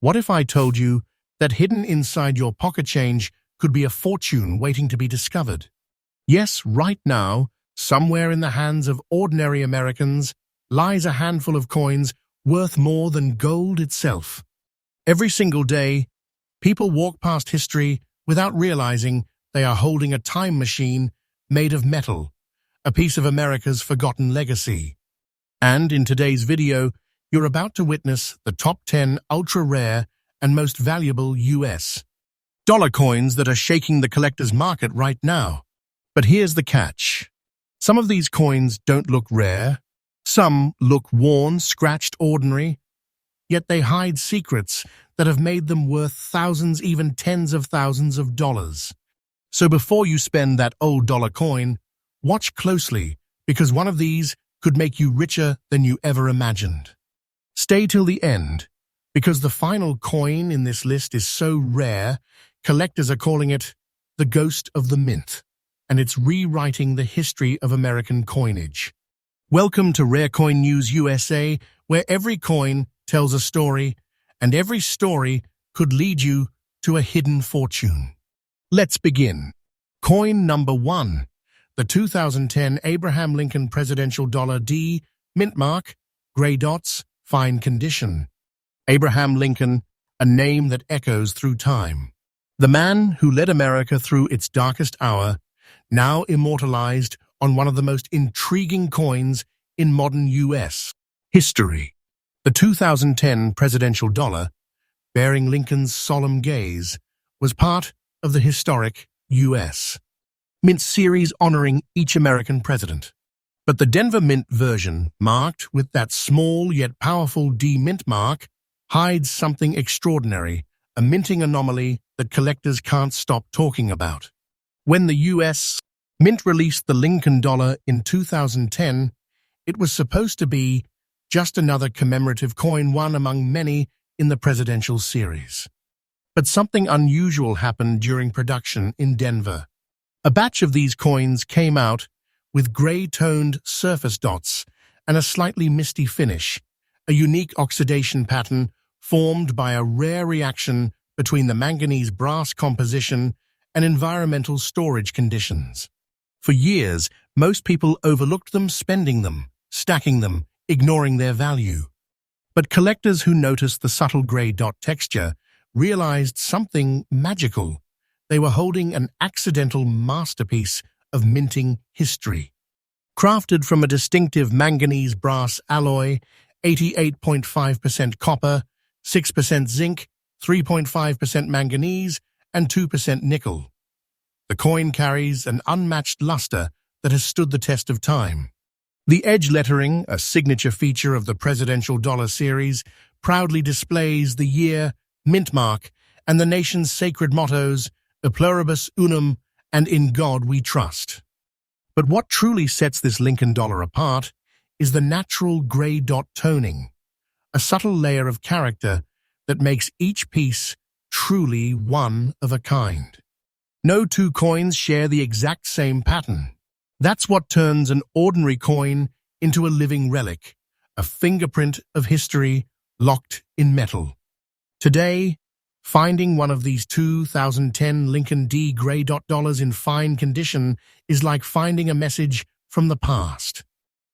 What if I told you that hidden inside your pocket change could be a fortune waiting to be discovered? Yes, right now, somewhere in the hands of ordinary Americans, lies a handful of coins worth more than gold itself. Every single day, people walk past history without realizing they are holding a time machine made of metal, a piece of America's forgotten legacy. And in today's video, you're about to witness the top 10 ultra-rare and most valuable US dollar coins that are shaking the collector's market right now. But here's the catch. Some of these coins don't look rare. Some look worn, scratched, ordinary. Yet they hide secrets that have made them worth thousands, even tens of thousands of dollars. So before you spend that old dollar coin, watch closely, because one of these could make you richer than you ever imagined. Stay till the end, because the final coin in this list is so rare, collectors are calling it the Ghost of the Mint, and it's rewriting the history of American coinage. Welcome to Rare Coin News USA, where every coin tells a story, and every story could lead you to a hidden fortune. Let's begin. Coin number 1, the 2010 Abraham Lincoln Presidential Dollar D, mintmark, gray dots, fine condition. Abraham Lincoln, a name that echoes through time. The man who led America through its darkest hour, now immortalized on one of the most intriguing coins in modern U.S. history. The 2010 presidential dollar, bearing Lincoln's solemn gaze, was part of the historic U.S. Mint series honoring each American president. But the Denver Mint version, marked with that small yet powerful D mint mark, hides something extraordinary, a minting anomaly that collectors can't stop talking about. When the U.S. Mint released the Lincoln dollar in 2010, it was supposed to be just another commemorative coin, one among many in the presidential series. But something unusual happened during production in Denver. A batch of these coins came out with gray-toned surface dots and a slightly misty finish, a unique oxidation pattern formed by a rare reaction between the manganese-brass composition and environmental storage conditions. For years, most people overlooked them, spending them, stacking them, ignoring their value. But collectors who noticed the subtle gray dot texture realized something magical. They were holding an accidental masterpiece of minting history. Crafted from a distinctive manganese-brass alloy, 88.5% copper, 6% zinc, 3.5% manganese, and 2% nickel. The coin carries an unmatched luster that has stood the test of time. The edge lettering, a signature feature of the presidential dollar series, proudly displays the year, mintmark, and the nation's sacred mottos, E pluribus unum, and In God We Trust. But what truly sets this Lincoln dollar apart is the natural gray dot toning, a subtle layer of character that makes each piece truly one of a kind. No two coins share the exact same pattern. That's what turns an ordinary coin into a living relic, a fingerprint of history locked in metal. Today, finding one of these 2010 Lincoln D gray dot dollars in fine condition is like finding a message from the past.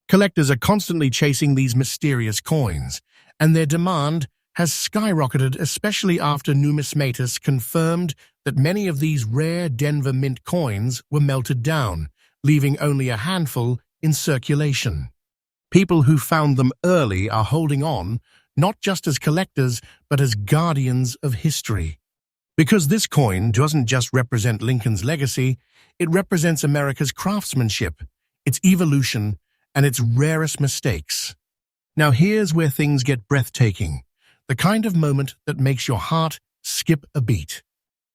Collectors are constantly chasing these mysterious coins, and their demand has skyrocketed, especially after numismatists confirmed that many of these rare Denver Mint coins were melted down, leaving only a handful in circulation. People who found them early are holding on, not just as collectors, but as guardians of history. Because this coin doesn't just represent Lincoln's legacy, it represents America's craftsmanship, its evolution, and its rarest mistakes. Now here's where things get breathtaking, the kind of moment that makes your heart skip a beat.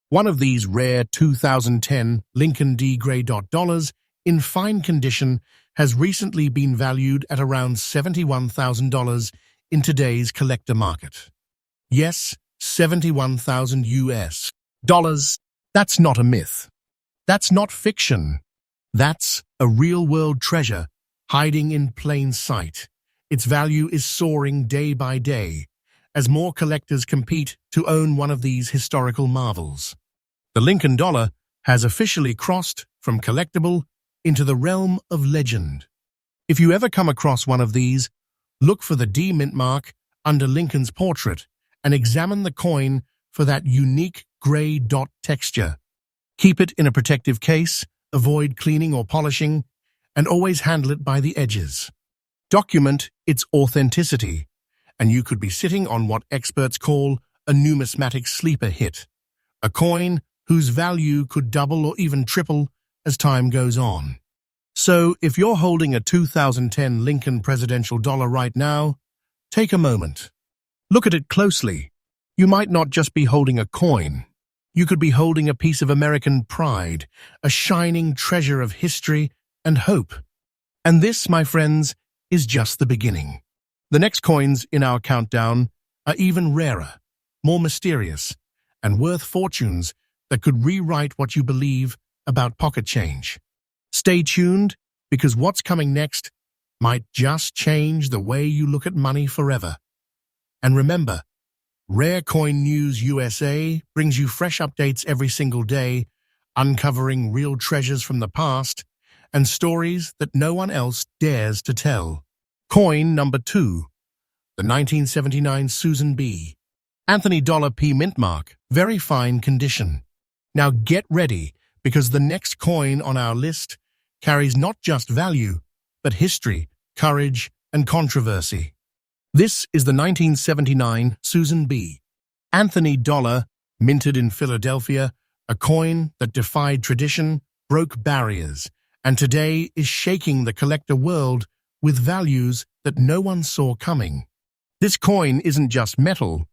One of these rare 2010 Lincoln D gray dot dollars in fine condition has recently been valued at around $71,000 in today's collector market. Yes, 71,000 US dollars. That's not a myth. That's not fiction. That's a real-world treasure hiding in plain sight. Its value is soaring day by day, as more collectors compete to own one of these historical marvels. The Lincoln dollar has officially crossed from collectible into the realm of legend. If you ever come across one of these, look for the D mint mark under Lincoln's portrait and examine the coin for that unique gray dot texture. Keep it in a protective case, avoid cleaning or polishing, and always handle it by the edges. Document its authenticity, and you could be sitting on what experts call a numismatic sleeper hit, a coin whose value could double or even triple as time goes on. So, if you're holding a 2010 Lincoln presidential dollar right now, take a moment. Look at it closely. You might not just be holding a coin. You could be holding a piece of American pride, a shining treasure of history and hope. And this, my friends, is just the beginning. The next coins in our countdown are even rarer, more mysterious, and worth fortunes that could rewrite what you believe about pocket change. Stay tuned, because what's coming next might just change the way you look at money forever. And remember, Rare Coin News USA brings you fresh updates every single day, uncovering real treasures from the past and stories that no one else dares to tell. Coin number 2, the 1979 Susan B. Anthony Dollar P mint mark, very fine condition. Now get ready, because the next coin on our list carries not just value, but history, courage, and controversy. This is the 1979 Susan B. Anthony Dollar, minted in Philadelphia, a coin that defied tradition, broke barriers, and today is shaking the collector world with values that no one saw coming. This coin isn't just metal,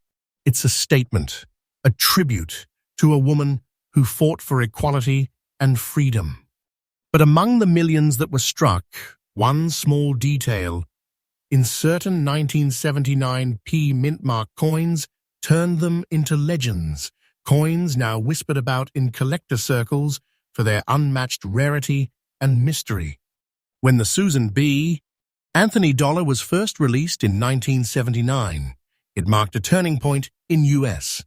it's a statement, a tribute to a woman who fought for equality and freedom. But among the millions that were struck, one small detail in certain 1979 P mint mark coins turned them into legends, coins now whispered about in collector circles for their unmatched rarity and mystery. When the Susan B. Anthony Dollar was first released in 1979, it marked a turning point in U.S.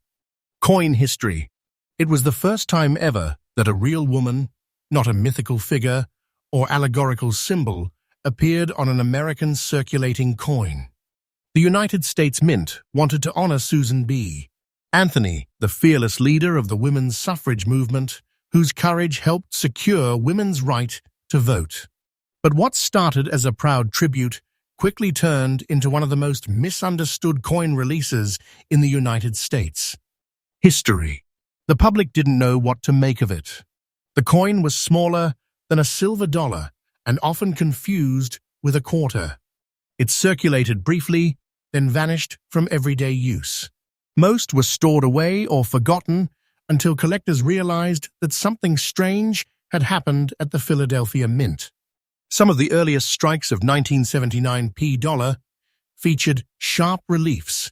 coin history. It was the first time ever that a real woman, not a mythical figure or allegorical symbol, appeared on an American circulating coin. The United States Mint wanted to honor Susan B. Anthony, the fearless leader of the women's suffrage movement, whose courage helped secure women's right to vote. But what started as a proud tribute quickly turned into one of the most misunderstood coin releases in the United States. History. The public didn't know what to make of it. The coin was smaller than a silver dollar and often confused with a quarter. It circulated briefly, then vanished from everyday use. Most were stored away or forgotten until collectors realized that something strange had happened at the Philadelphia Mint. Some of the earliest strikes of 1979 P dollar featured sharp reliefs,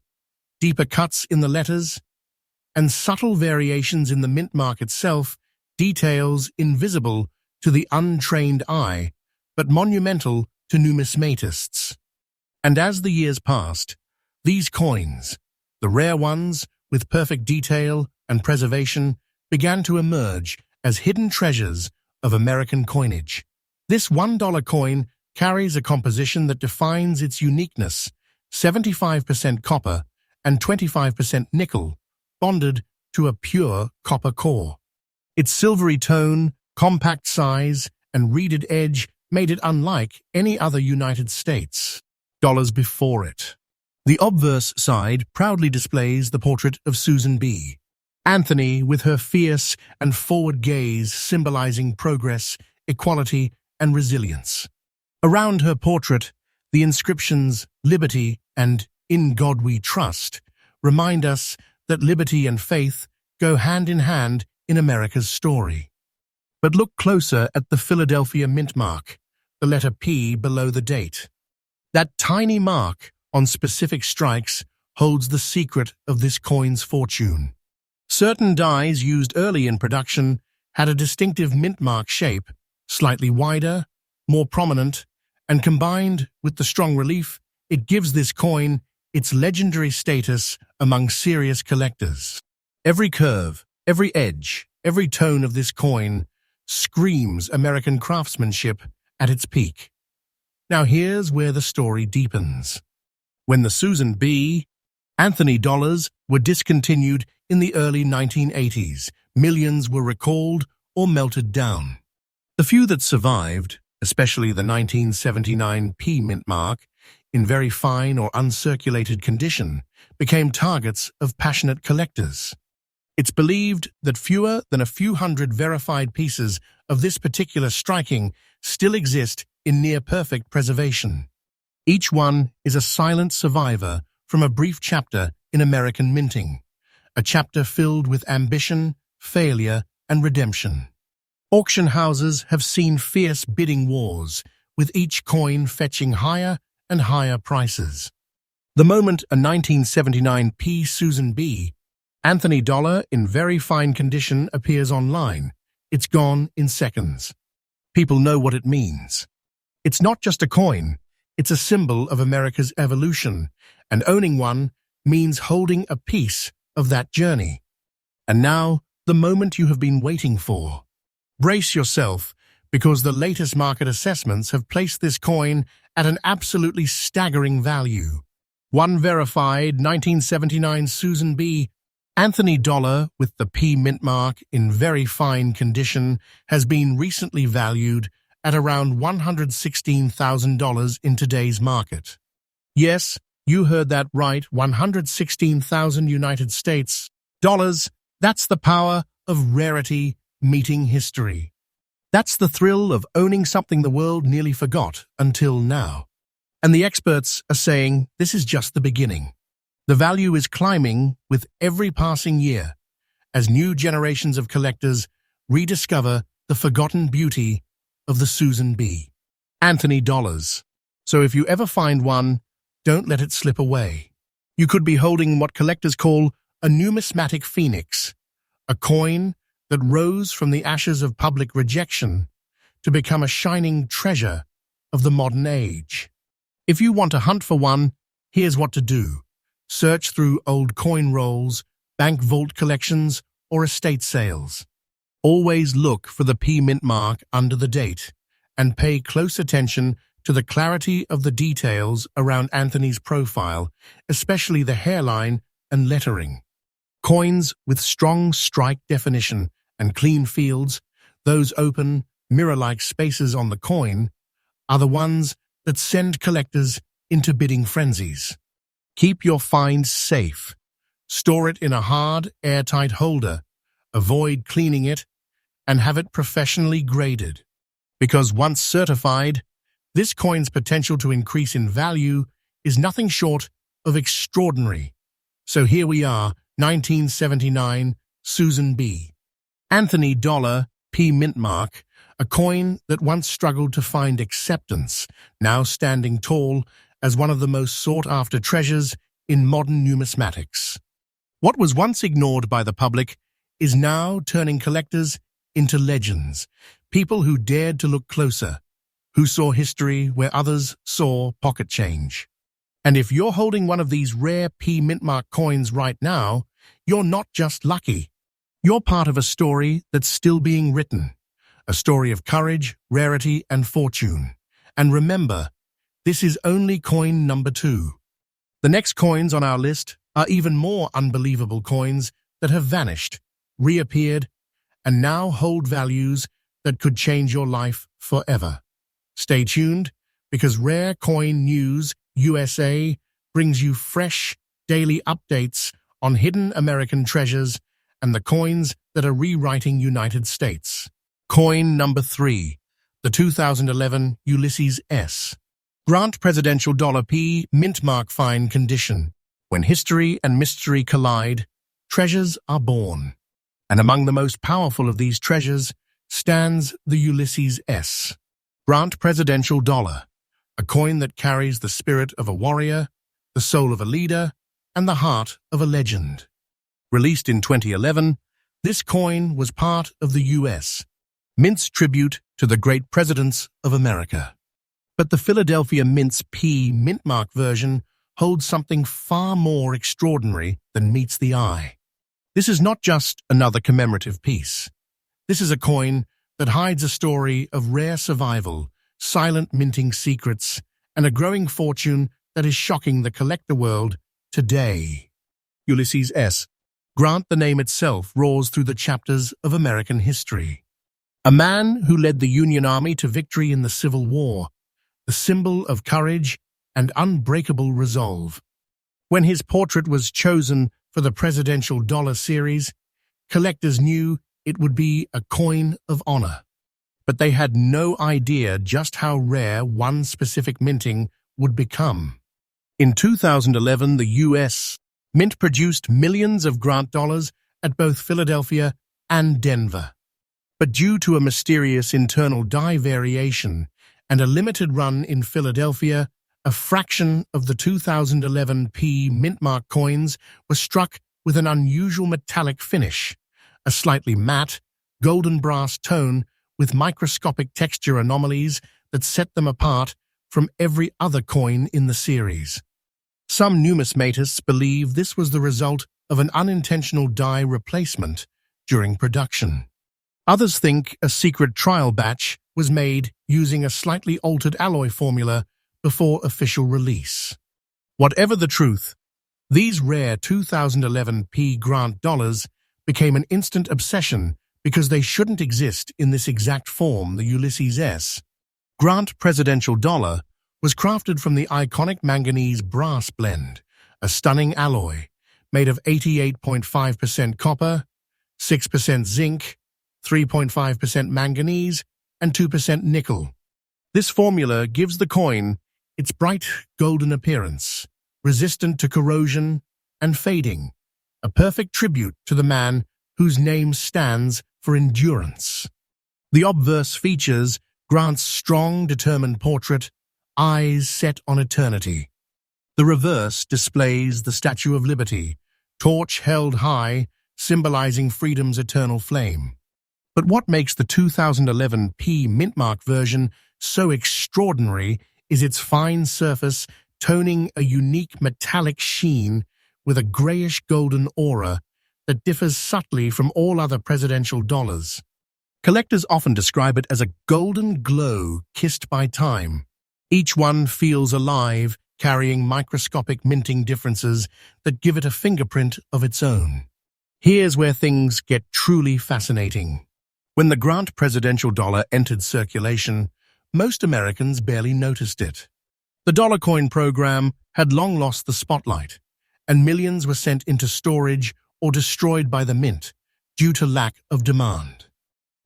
deeper cuts in the letters, and subtle variations in the mint mark itself, details invisible to the untrained eye, but monumental to numismatists. And as the years passed, these coins, the rare ones with perfect detail and preservation, began to emerge as hidden treasures of American coinage. This $1 coin carries a composition that defines its uniqueness: 75% copper and 25% nickel, bonded to a pure copper core. Its silvery tone, compact size, and reeded edge made it unlike any other United States dollars before it. The obverse side proudly displays the portrait of Susan B. Anthony, with her fierce and forward gaze symbolizing progress, equality, and resilience. Around her portrait, the inscriptions "Liberty" and "In God We Trust" remind us that liberty and faith go hand in hand in America's story. But look closer at the Philadelphia mint mark, the letter P below the date. That tiny mark on specific strikes holds the secret of this coin's fortune. Certain dies used early in production had a distinctive mint mark shape, slightly wider, more prominent, and combined with the strong relief, it gives this coin its legendary status among serious collectors. Every curve, every edge, every tone of this coin screams American craftsmanship at its peak. Now here's where the story deepens. When the Susan B. Anthony dollars were discontinued in the early 1980s, millions were recalled or melted down. The few that survived, especially the 1979 P mint mark, in very fine or uncirculated condition, became targets of passionate collectors. It's believed that fewer than a few hundred verified pieces of this particular striking still exist in near-perfect preservation. Each one is a silent survivor from a brief chapter in American minting, a chapter filled with ambition, failure, and redemption. Auction houses have seen fierce bidding wars, with each coin fetching higher and higher prices. The moment a 1979 P Susan B. Anthony dollar in very fine condition appears online, it's gone in seconds. People know what it means. It's not just a coin, it's a symbol of America's evolution, and owning one means holding a piece of that journey. And now, the moment you have been waiting for. Brace yourself, because the latest market assessments have placed this coin at an absolutely staggering value. One verified 1979 Susan B. Anthony dollar with the P mint mark in very fine condition has been recently valued at around $116,000 in today's market. Yes, you heard that right, 116,000 United States dollars. That's the power of rarity meeting history. That's the thrill of owning something the world nearly forgot until now. And the experts are saying this is just the beginning. The value is climbing with every passing year, as new generations of collectors rediscover the forgotten beauty of the Susan B. Anthony dollars. So if you ever find one, don't let it slip away. You could be holding what collectors call a numismatic phoenix, a coin that rose from the ashes of public rejection to become a shining treasure of the modern age. If you want to hunt for one, here's what to do. Search through old coin rolls, bank vault collections, or estate sales. Always look for the P mint mark under the date, and pay close attention to the clarity of the details around Anthony's profile, especially the hairline and lettering. Coins with strong strike definition and clean fields, those open, mirror-like spaces on the coin, are the ones that send collectors into bidding frenzies. Keep your find safe. Store it in a hard, airtight holder. Avoid cleaning it, and have it professionally graded. Because once certified, this coin's potential to increase in value is nothing short of extraordinary. So here we are, 1979 Susan B. Anthony dollar P mint mark, a coin that once struggled to find acceptance, now standing tall as one of the most sought-after treasures in modern numismatics. What was once ignored by the public is now turning collectors into legends, people who dared to look closer, who saw history where others saw pocket change. And if you're holding one of these rare P mint mark coins right now, you're not just lucky. You're part of a story that's still being written, a story of courage, rarity, and fortune. And remember, this is only coin number 2. The next coins on our list are even more unbelievable coins that have vanished, reappeared, and now hold values that could change your life forever. Stay tuned, because Rare Coin News USA brings you fresh, daily updates on hidden American treasures and the coins that are rewriting United States. Coin number 3, the 2011 Ulysses S. Grant Presidential Dollar P mint mark fine condition. When history and mystery collide, treasures are born. And among the most powerful of these treasures stands the Ulysses S. Grant Presidential Dollar, a coin that carries the spirit of a warrior, the soul of a leader, and the heart of a legend. Released in 2011, this coin was part of the U.S. Mint's tribute to the great presidents of America. But the Philadelphia Mint's P mint mark version holds something far more extraordinary than meets the eye. This is not just another commemorative piece. This is a coin that hides a story of rare survival, silent minting secrets, and a growing fortune that is shocking the collector world today. Ulysses S. Grant, the name itself, roars through the chapters of American history. A man who led the Union Army to victory in the Civil War, the symbol of courage and unbreakable resolve. When his portrait was chosen for the Presidential Dollar series, collectors knew it would be a coin of honor. But they had no idea just how rare one specific minting would become. In 2011, the U.S. Mint produced millions of Grant dollars at both Philadelphia and Denver. But due to a mysterious internal die variation and a limited run in Philadelphia, a fraction of the 2011 mintmark coins was struck with an unusual metallic finish, a slightly matte, golden brass tone with microscopic texture anomalies that set them apart from every other coin in the series. Some numismatists believe this was the result of an unintentional die replacement during production. Others think a secret trial batch was made using a slightly altered alloy formula before official release. Whatever the truth, these rare 2011 Grant dollars became an instant obsession because they shouldn't exist in this exact form. The Ulysses S. Grant Presidential Dollar was crafted from the iconic manganese brass blend, a stunning alloy made of 88.5% copper, 6% zinc, 3.5% manganese, and 2% nickel. This formula gives the coin its bright golden appearance, resistant to corrosion and fading, a perfect tribute to the man whose name stands for endurance. The obverse features Grant's strong, determined portrait, eyes set on eternity. The reverse displays the Statue of Liberty, torch held high, symbolizing freedom's eternal flame. But what makes the 2011 mintmark version so extraordinary is its fine surface toning a unique metallic sheen with a grayish-golden aura that differs subtly from all other presidential dollars. Collectors often describe it as a golden glow kissed by time. Each one feels alive, carrying microscopic minting differences that give it a fingerprint of its own. Here's where things get truly fascinating. When the Grant Presidential Dollar entered circulation, most Americans barely noticed it. The dollar coin program had long lost the spotlight, and millions were sent into storage or destroyed by the mint due to lack of demand.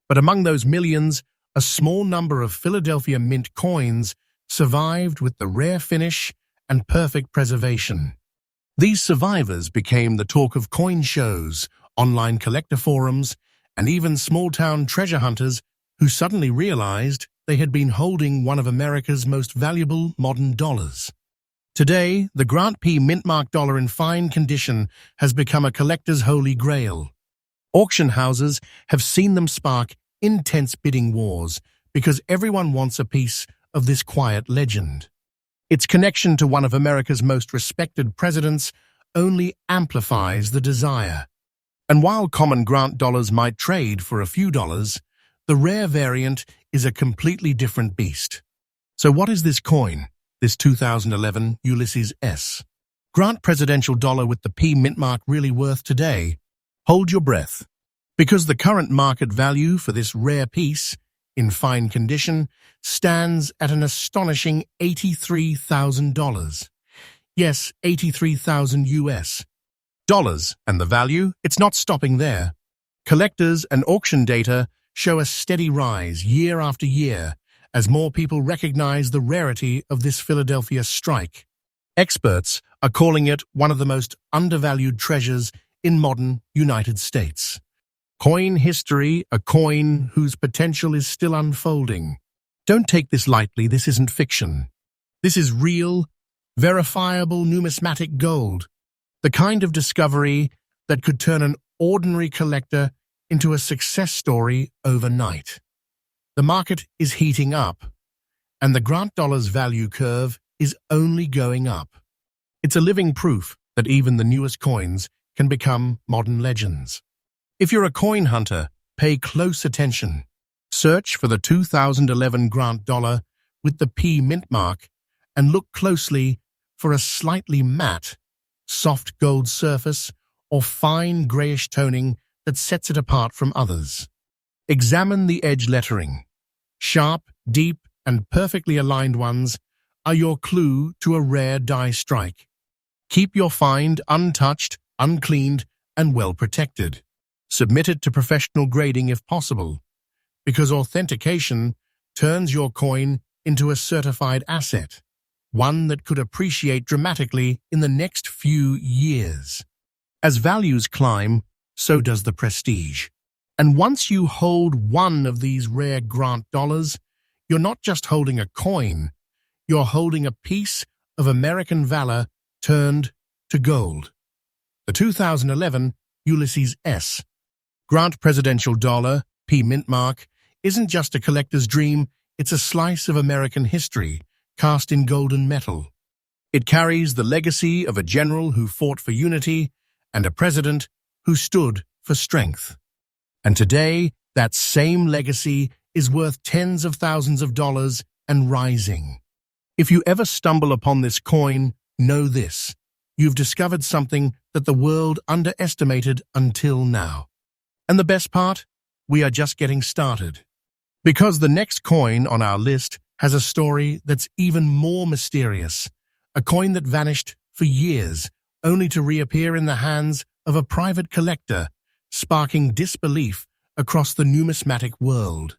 But among those millions, a small number of Philadelphia Mint coins survived with the rare finish and perfect preservation. These survivors became the talk of coin shows, online collector forums, and even small-town treasure hunters who suddenly realized they had been holding one of America's most valuable modern dollars. Today, the Grant mintmark dollar in fine condition has become a collector's holy grail. Auction houses have seen them spark intense bidding wars because everyone wants a piece of this quiet legend. Its connection to one of America's most respected presidents only amplifies the desire. And while common Grant dollars might trade for a few dollars, the rare variant is a completely different beast. So what is this coin, this 2011 Ulysses S. Grant Presidential Dollar with the mintmark really worth today? Hold your breath, because the current market value for this rare piece, in fine condition, stands at an astonishing $83,000. Yes, 83,000 US. Dollars, and the value, it's not stopping there. Collectors and auction data show a steady rise year after year as more people recognize the rarity of this Philadelphia strike. Experts are calling it one of the most undervalued treasures in modern United States. Coin history, a coin whose potential is still unfolding. Don't take this lightly, this isn't fiction. This is real, verifiable numismatic gold. The kind of discovery that could turn an ordinary collector into a success story overnight. The market is heating up, and the Grant dollar's value curve is only going up. It's a living proof that even the newest coins can become modern legends. If you're a coin hunter, pay close attention. Search for the 2011 Grant dollar with the P mint mark and look closely for a slightly matte, soft gold surface or fine grayish toning that sets it apart from others. Examine the edge lettering. Sharp, deep, and perfectly aligned ones are your clue to a rare die strike. Keep your find untouched, uncleaned, and well protected. Submit it to professional grading if possible, because authentication turns your coin into a certified asset, one that could appreciate dramatically in the next few years. As values climb, so does the prestige. And once you hold one of these rare Grant dollars, you're not just holding a coin, you're holding a piece of American valor turned to gold. The 2011 Ulysses S. Grant Presidential Dollar, P mint mark, isn't just a collector's dream, it's a slice of American history cast in golden metal. It carries the legacy of a general who fought for unity and a president who stood for strength. And today, that same legacy is worth tens of thousands of dollars and rising. If you ever stumble upon this coin, know this: you've discovered something that the world underestimated until now. And the best part? We are just getting started. Because the next coin on our list has a story that's even more mysterious, a coin that vanished for years, only to reappear in the hands of a private collector, sparking disbelief across the numismatic world.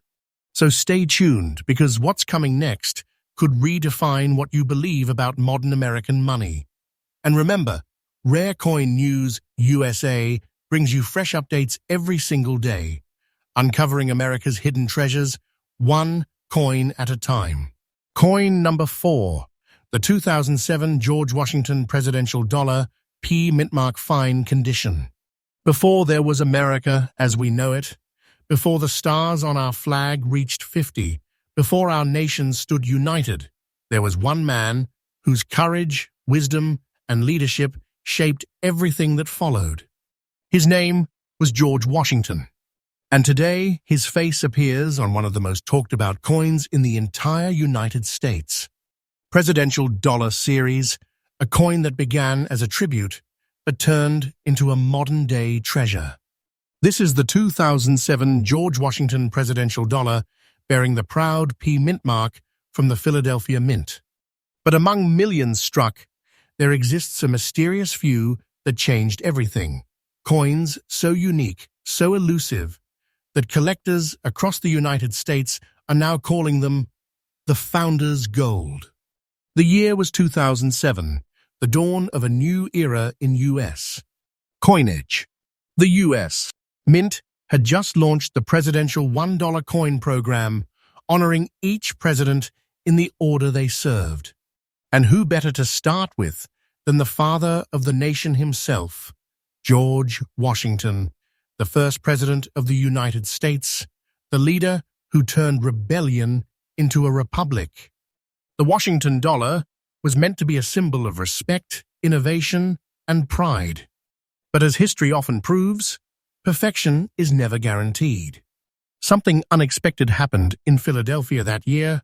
So stay tuned, because what's coming next could redefine what you believe about modern American money. And remember, Rare Coin News USA brings you fresh updates every single day, uncovering America's hidden treasures, one coin at a time. Coin number 4, the 2007 George Washington Presidential Dollar, P mint mark, fine condition. Before there was America as we know it, before the stars on our flag reached 50, before our nation stood united, there was one man whose courage, wisdom, and leadership shaped everything that followed. His name was George Washington. And today, his face appears on one of the most talked about coins in the entire United States. Presidential Dollar Series, a coin that began as a tribute, but turned into a modern-day treasure. This is the 2007 George Washington Presidential Dollar, bearing the proud P mint mark from the Philadelphia Mint. But among millions struck, there exists a mysterious few that changed everything. Coins so unique, so elusive, that collectors across the United States are now calling them the Founder's Gold. The year was 2007, the dawn of a new era in U.S. coinage. The U.S. Mint had just launched the presidential $1 coin program, honoring each president in the order they served. And who better to start with than the father of the nation himself, George Washington, the first president of the United States, the leader who turned rebellion into a republic. The Washington dollar was meant to be a symbol of respect, innovation, and pride. But as history often proves, perfection is never guaranteed. Something unexpected happened in Philadelphia that year.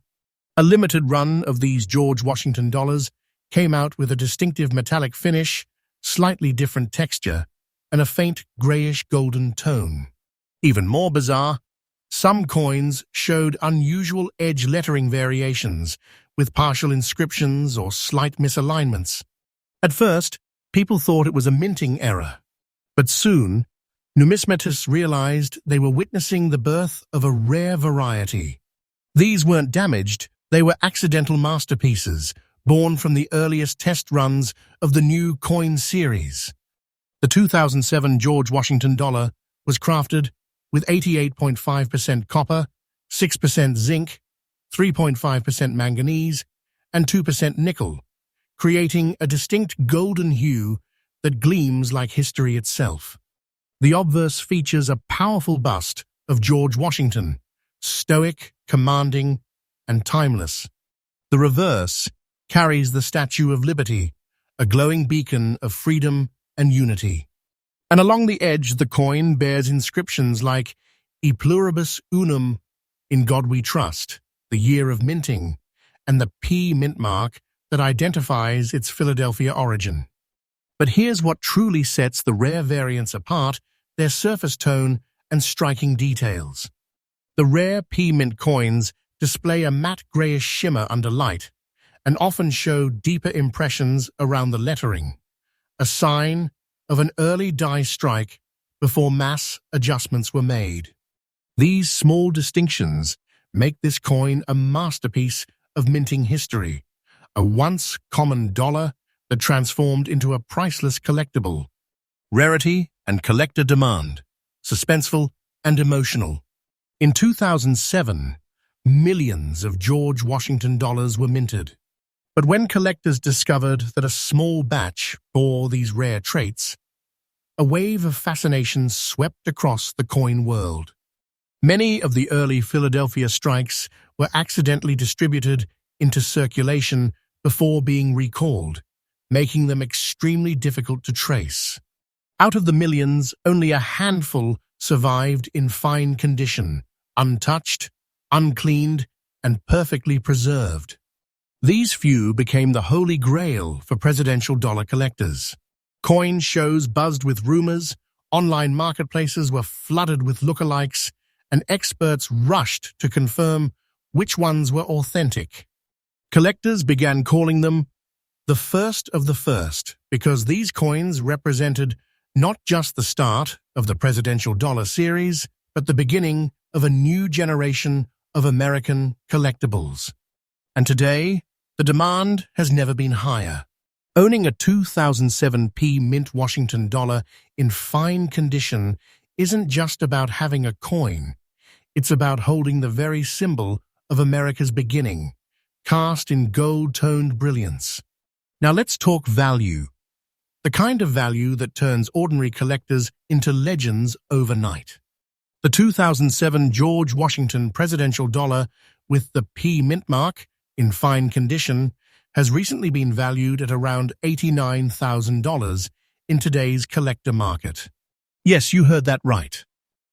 A limited run of these George Washington dollars came out with a distinctive metallic finish, slightly different texture, and a faint grayish-golden tone. Even more bizarre, some coins showed unusual edge lettering variations, with partial inscriptions or slight misalignments. At first, people thought it was a minting error. But soon, numismatists realized they were witnessing the birth of a rare variety. These weren't damaged, they were accidental masterpieces, born from the earliest test runs of the new coin series. The 2007 George Washington dollar was crafted with 88.5% copper, 6% zinc, 3.5% manganese, and 2% nickel, creating a distinct golden hue that gleams like history itself. The obverse features a powerful bust of George Washington, stoic, commanding, and timeless. The reverse carries the Statue of Liberty, a glowing beacon of freedom and unity. And along the edge, the coin bears inscriptions like E pluribus unum, in God we trust, the year of minting, and the P mint mark that identifies its Philadelphia origin. But here's what truly sets the rare variants apart: their surface tone and striking details. The rare P mint coins display a matte grayish shimmer under light and often show deeper impressions around the lettering, a sign of an early die strike before mass adjustments were made. These small distinctions make this coin a masterpiece of minting history, a once common dollar that transformed into a priceless collectible. Rarity and collector demand, suspenseful and emotional. In 2007, millions of George Washington dollars were minted. But when collectors discovered that a small batch bore these rare traits, a wave of fascination swept across the coin world. Many of the early Philadelphia strikes were accidentally distributed into circulation before being recalled, making them extremely difficult to trace. Out of the millions, only a handful survived in fine condition, untouched, uncleaned, and perfectly preserved. These few became the holy grail for presidential dollar collectors. Coin shows buzzed with rumors, online marketplaces were flooded with lookalikes, and experts rushed to confirm which ones were authentic. Collectors began calling them the first of the first because these coins represented not just the start of the presidential dollar series, but the beginning of a new generation of American collectibles. And today, the demand has never been higher. Owning a 2007 P Mint Washington dollar in fine condition isn't just about having a coin. It's about holding the very symbol of America's beginning, cast in gold-toned brilliance. Now let's talk value. The kind of value that turns ordinary collectors into legends overnight. The 2007 George Washington presidential dollar with the P mint mark in fine condition has recently been valued at around $89,000 in today's collector market. Yes, you heard that right.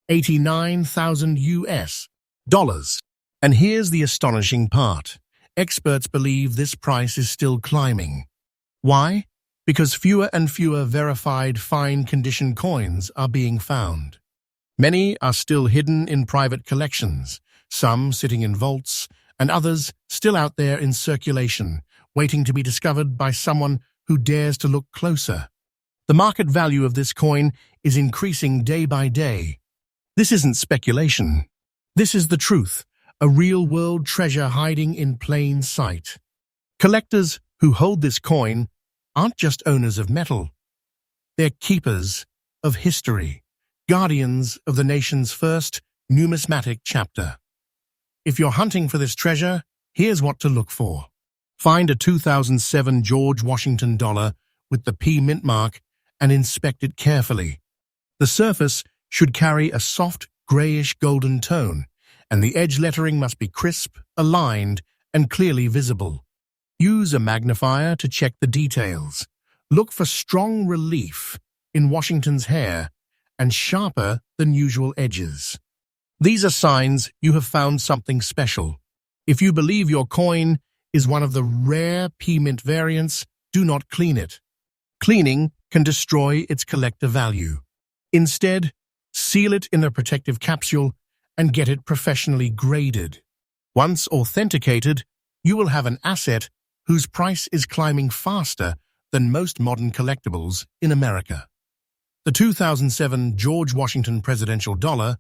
89,000 US dollars. And here's the astonishing part. Experts believe this price is still climbing. Why? Because fewer and fewer verified fine condition coins are being found. Many are still hidden in private collections, some sitting in vaults, and others still out there in circulation, waiting to be discovered by someone who dares to look closer. The market value of this coin is increasing day by day. This isn't speculation. This is the truth, a real-world treasure hiding in plain sight. Collectors who hold this coin aren't just owners of metal. They're keepers of history, guardians of the nation's first numismatic chapter. If you're hunting for this treasure, here's what to look for. Find a 2007 George Washington dollar with the P mint mark and inspect it carefully. The surface should carry a soft, grayish golden tone, and the edge lettering must be crisp, aligned, and clearly visible. Use a magnifier to check the details. Look for strong relief in Washington's hair and sharper than usual edges. These are signs you have found something special. If you believe your coin is one of the rare P-mint variants, do not clean it. Cleaning can destroy its collector value. Instead, seal it in a protective capsule and get it professionally graded. Once authenticated, you will have an asset whose price is climbing faster than most modern collectibles in America. The 2007 George Washington presidential dollar,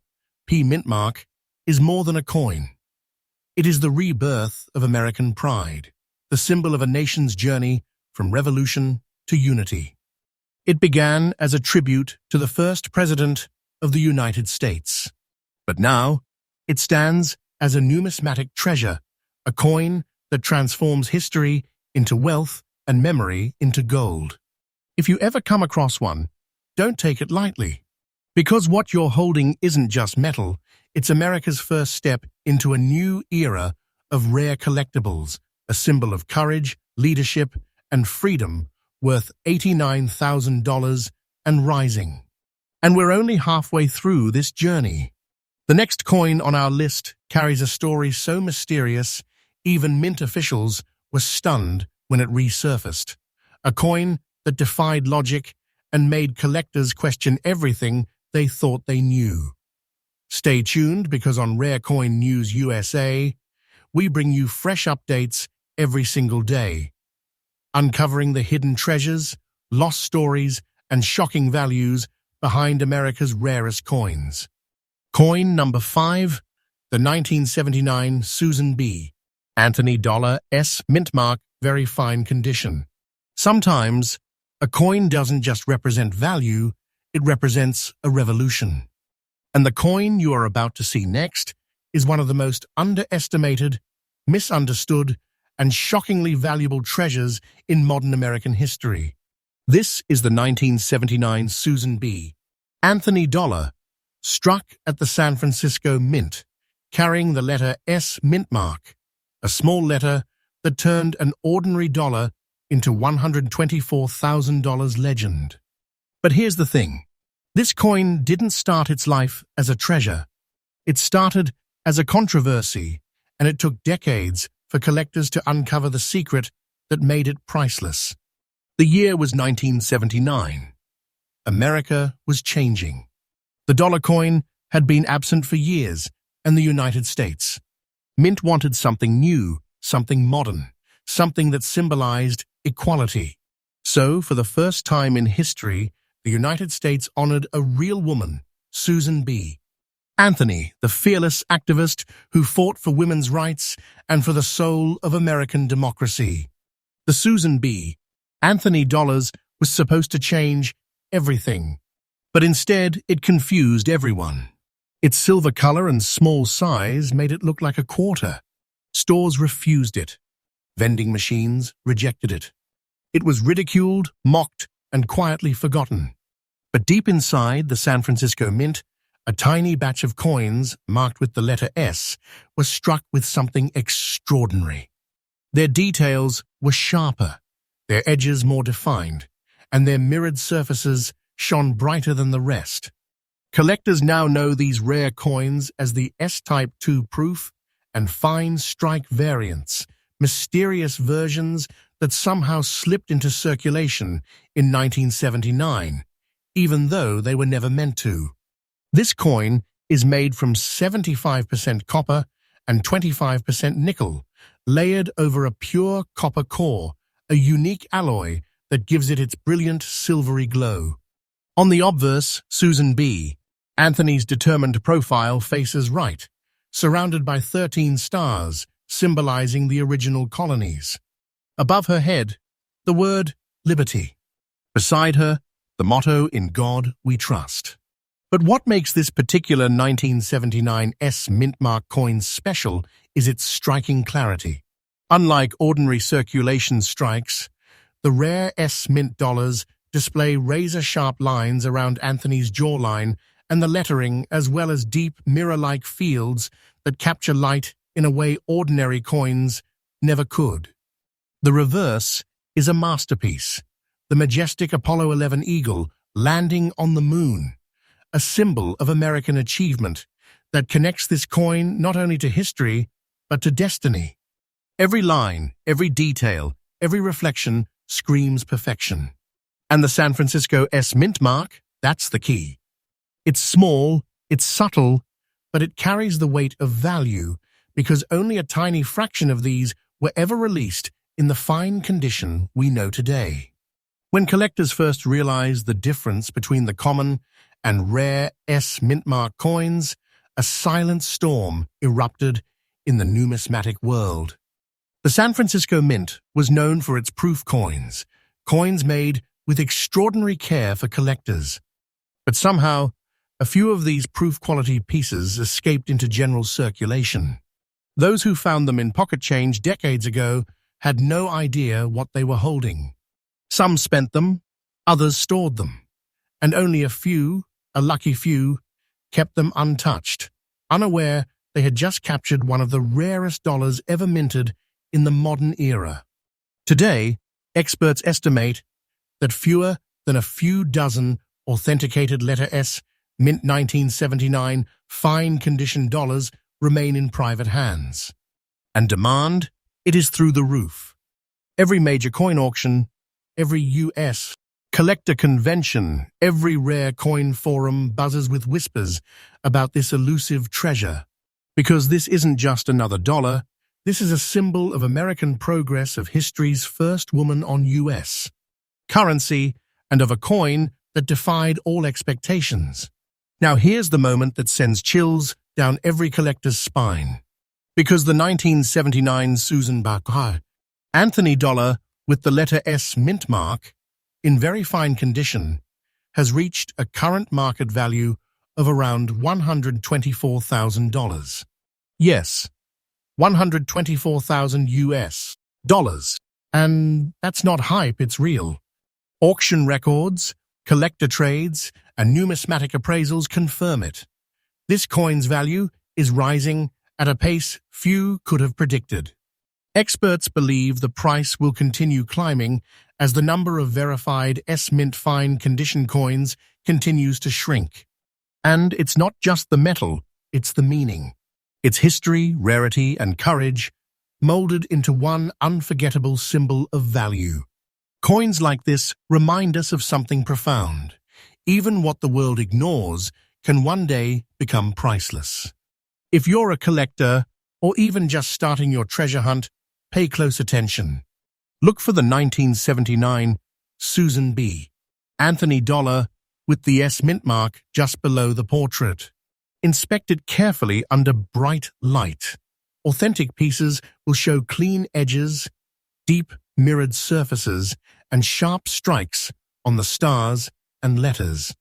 P mint mark, is more than a coin. It is the rebirth of American pride, the symbol of a nation's journey from revolution to unity. It began as a tribute to the first president of the United States. But now, it stands as a numismatic treasure, a coin that transforms history into wealth and memory into gold. If you ever come across one, don't take it lightly. Because what you're holding isn't just metal, it's America's first step into a new era of rare collectibles, a symbol of courage, leadership, and freedom, worth $89,000 and rising. And we're only halfway through this journey. The next coin on our list carries a story so mysterious, even mint officials were stunned when it resurfaced. A coin that defied logic and made collectors question everything they thought they knew. Stay tuned, because on Rare Coin News USA, we bring you fresh updates every single day, uncovering the hidden treasures, lost stories, and shocking values behind America's rarest coins. Coin number 5, the 1979 Susan B. Anthony Dollar S. mint mark, very fine condition. Sometimes, a coin doesn't just represent value, it represents a revolution. And the coin you are about to see next is one of the most underestimated, misunderstood, and shockingly valuable treasures in modern American history. This is the 1979 Susan B. Anthony Dollar, struck at the San Francisco Mint, carrying the letter S mint mark, a small letter that turned an ordinary dollar into $124,000 legend. But here's the thing. This coin didn't start its life as a treasure. It started as a controversy, and it took decades for collectors to uncover the secret that made it priceless. The year was 1979. America was changing. The dollar coin had been absent for years, and the United States. Mint wanted something new, something modern, something that symbolized equality. So, for the first time in history, the United States honored a real woman, Susan B. Anthony, the fearless activist who fought for women's rights and for the soul of American democracy. The Susan B. Anthony Dollars was supposed to change everything, but instead it confused everyone. Its silver color and small size made it look like a quarter. Stores refused it. Vending machines rejected it. It was ridiculed, mocked, and quietly forgotten. But deep inside the San Francisco Mint, a tiny batch of coins marked with the letter S was struck with something extraordinary. Their details were sharper, their edges more defined, and their mirrored surfaces shone brighter than the rest. Collectors now know these rare coins as the S-Type 2 proof and fine strike variants, mysterious versions that somehow slipped into circulation in 1979, even though they were never meant to. This coin is made from 75% copper and 25% nickel, layered over a pure copper core, a unique alloy that gives it its brilliant silvery glow. On the obverse, Susan B. Anthony's determined profile faces right, surrounded by 13 stars, symbolizing the original colonies. Above her head, the word liberty. Beside her, the motto, "In God We Trust." But what makes this particular 1979 S mint mark coin special is its striking clarity. Unlike ordinary circulation strikes, the rare S mint dollars display razor-sharp lines around Anthony's jawline and the lettering, as well as deep mirror-like fields that capture light in a way ordinary coins never could. The reverse is a masterpiece, the majestic Apollo 11 eagle landing on the moon, a symbol of American achievement that connects this coin not only to history, but to destiny. Every line, every detail, every reflection screams perfection. And the San Francisco S mint mark, that's the key. It's small, it's subtle, but it carries the weight of value because only a tiny fraction of these were ever released in the fine condition we know today. When collectors first realized the difference between the common and rare S mint mark coins, a silent storm erupted in the numismatic world. The San Francisco Mint was known for its proof coins, coins made with extraordinary care for collectors. But somehow, a few of these proof-quality pieces escaped into general circulation. Those who found them in pocket change decades ago had no idea what they were holding. Some spent them, others stored them, and only a few, a lucky few, kept them untouched, unaware they had just captured one of the rarest dollars ever minted in the modern era. Today, experts estimate that fewer than a few dozen authenticated letter S, mint 1979, fine condition dollars remain in private hands. And demand, it is through the roof. Every major coin auction, every U.S. collector convention, every rare coin forum buzzes with whispers about this elusive treasure. Because this isn't just another dollar, this is a symbol of American progress, of history's first woman on U.S. currency, and of a coin that defied all expectations. Now here's the moment that sends chills down every collector's spine. Because the 1979 Sacagawea Anthony dollar with the letter S mint mark, in very fine condition, has reached a current market value of around $124,000. Yes, 124,000 US dollars. And that's not hype, it's real. Auction records, collector trades, and numismatic appraisals confirm it. This coin's value is rising at a pace few could have predicted. Experts believe the price will continue climbing as the number of verified S-Mint fine condition coins continues to shrink. And it's not just the metal, it's the meaning. Its history, rarity, and courage molded into one unforgettable symbol of value. Coins like this remind us of something profound. Even what the world ignores can one day become priceless. If you're a collector, or even just starting your treasure hunt, pay close attention. Look for the 1979 Susan B. Anthony dollar with the S mint mark just below the portrait. Inspect it carefully under bright light. Authentic pieces will show clean edges, deep mirrored surfaces, and sharp strikes on the stars and letters.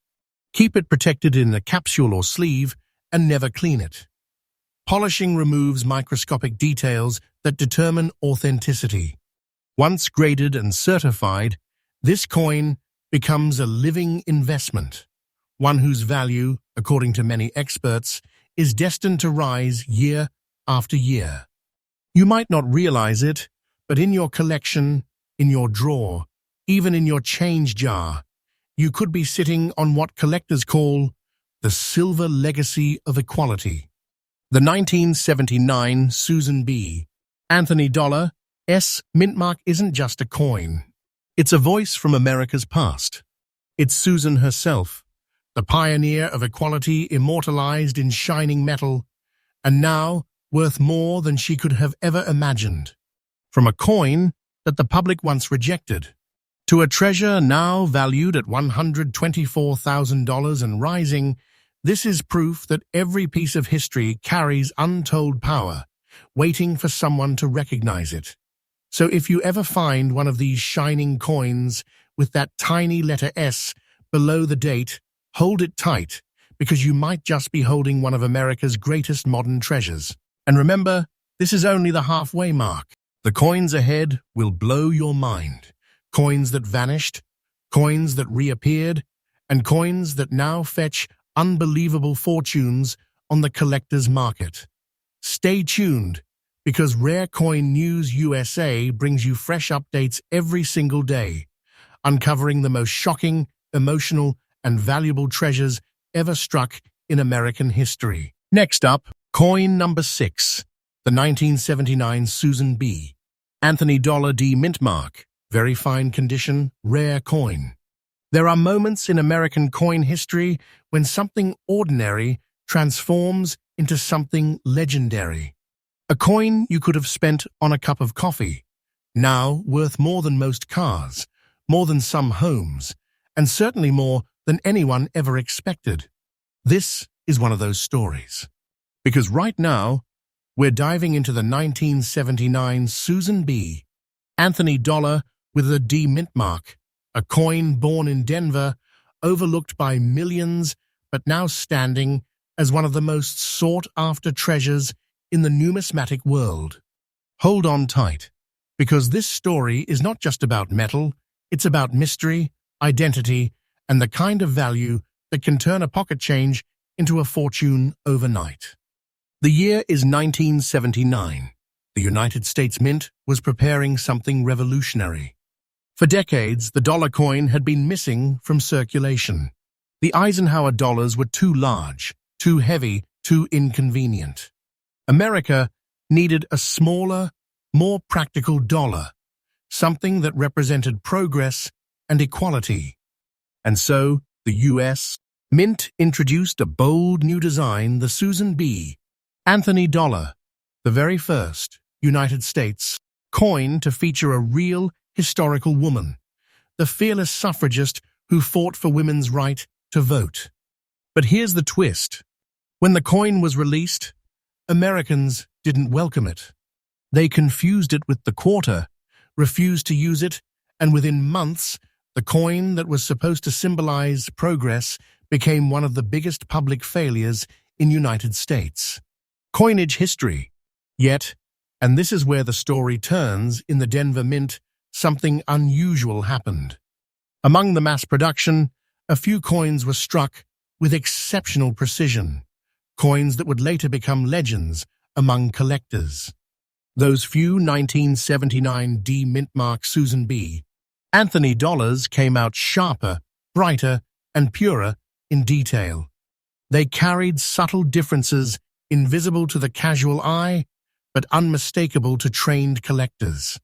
Keep it protected in a capsule or sleeve and never clean it. Polishing removes microscopic details that determine authenticity. Once graded and certified, this coin becomes a living investment, one whose value, according to many experts, is destined to rise year after year. You might not realize it, but in your collection, in your drawer, even in your change jar, you could be sitting on what collectors call the silver legacy of equality. The 1979 Susan B. Anthony dollar S mint mark isn't just a coin. It's a voice from America's past. It's Susan herself, the pioneer of equality immortalized in shining metal, and now worth more than she could have ever imagined. From a coin that the public once rejected, to a treasure now valued at $124,000 and rising, this is proof that every piece of history carries untold power, waiting for someone to recognize it. So if you ever find one of these shining coins with that tiny letter S below the date, hold it tight, because you might just be holding one of America's greatest modern treasures. And remember, this is only the halfway mark. The coins ahead will blow your mind. Coins that vanished, coins that reappeared, and coins that now fetch unbelievable fortunes on the collector's market. Stay tuned, because Rare Coin News USA brings you fresh updates every single day, uncovering the most shocking, emotional, and valuable treasures ever struck in American history. Next up, coin number 6, the 1979 Susan B. Anthony dollar D mint mark, very fine condition, rare coin. There are moments in American coin history when something ordinary transforms into something legendary. A coin you could have spent on a cup of coffee, now worth more than most cars, more than some homes, and certainly more than anyone ever expected. This is one of those stories. Because right now, we're diving into the 1979 Susan B. Anthony dollar with a D mint mark, a coin born in Denver, overlooked by millions, but now standing as one of the most sought-after treasures in the numismatic world. Hold on tight, because this story is not just about metal, it's about mystery, identity, and the kind of value that can turn a pocket change into a fortune overnight. The year is 1979. The United States Mint was preparing something revolutionary. For decades, the dollar coin had been missing from circulation. The Eisenhower dollars were too large, too heavy, too inconvenient. America needed a smaller, more practical dollar, something that represented progress and equality. And so, the U.S. Mint introduced a bold new design, the Susan B. Anthony dollar, the very first United States coin to feature a real historical woman, the fearless suffragist who fought for women's right to vote. But here's the twist. When the coin was released, Americans didn't welcome it. They confused it with the quarter, refused to use it, and within months, the coin that was supposed to symbolize progress became one of the biggest public failures in United States coinage history. Yet, and this is where the story turns, in the Denver Mint, something unusual happened. Among the mass production, a few coins were struck with exceptional precision, coins that would later become legends among collectors. Those few 1979 D mintmark Susan B. Anthony dollars came out sharper, brighter, and purer in detail. They carried subtle differences invisible to the casual eye, but unmistakable to trained collectors.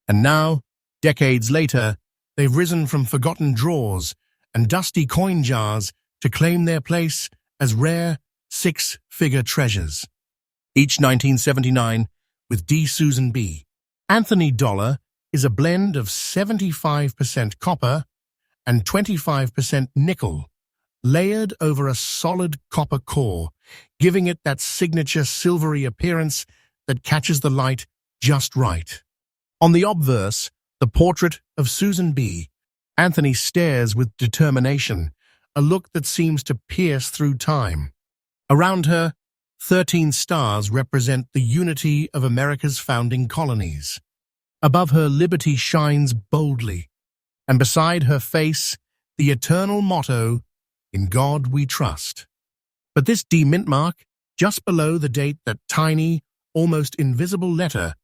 And now, decades later, they've risen from forgotten drawers and dusty coin jars to claim their place as rare six-figure treasures. Each 1979 with D. Susan B. Anthony dollar is a blend of 75% copper and 25% nickel, layered over a solid copper core, giving it that signature silvery appearance that catches the light just right. On the obverse, the portrait of Susan B. Anthony stares with determination, a look that seems to pierce through time. Around her, 13 stars represent the unity of America's founding colonies. Above her, liberty shines boldly, and beside her face, the eternal motto, "In God we trust." But this D mintmark, just below the date, that tiny, almost invisible letter,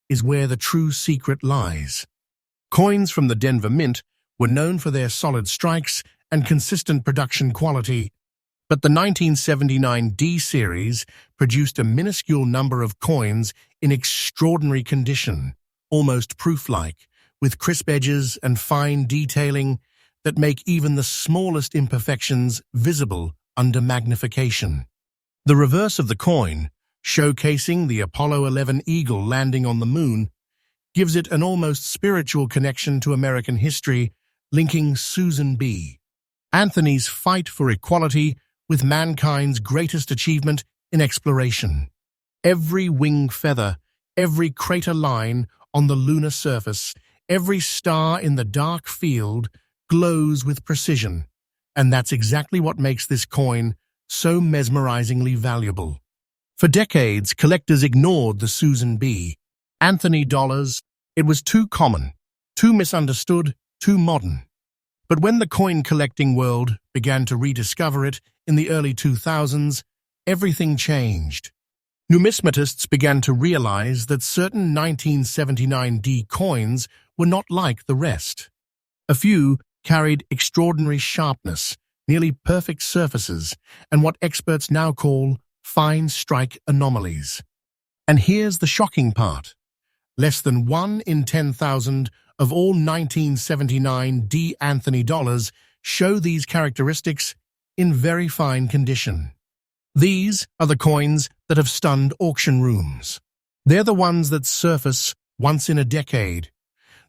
is where the true secret lies. Coins from the Denver Mint were known for their solid strikes and consistent production quality, but the 1979 D series produced a minuscule number of coins in extraordinary condition, almost proof-like, with crisp edges and fine detailing that make even the smallest imperfections visible under magnification. The reverse of the coin, showcasing the Apollo 11 eagle landing on the moon, gives it an almost spiritual connection to American history, linking Susan B. Anthony's fight for equality with mankind's greatest achievement in exploration. Every wing feather, every crater line on the lunar surface, every star in the dark field glows with precision, and that's exactly what makes this coin so mesmerizingly valuable. For decades, collectors ignored the Susan B. Anthony dollars. It was too common, too misunderstood, too modern. But when the coin collecting world began to rediscover it in the early 2000s, everything changed. Numismatists began to realize that certain 1979 D coins were not like the rest. A few carried extraordinary sharpness, nearly perfect surfaces, and what experts now call fine strike anomalies. And here's the shocking part. Less than 1 in 10,000 of all 1979 D Anthony dollars show these characteristics in very fine condition. These are the coins that have stunned auction rooms. They're the ones that surface once in a decade,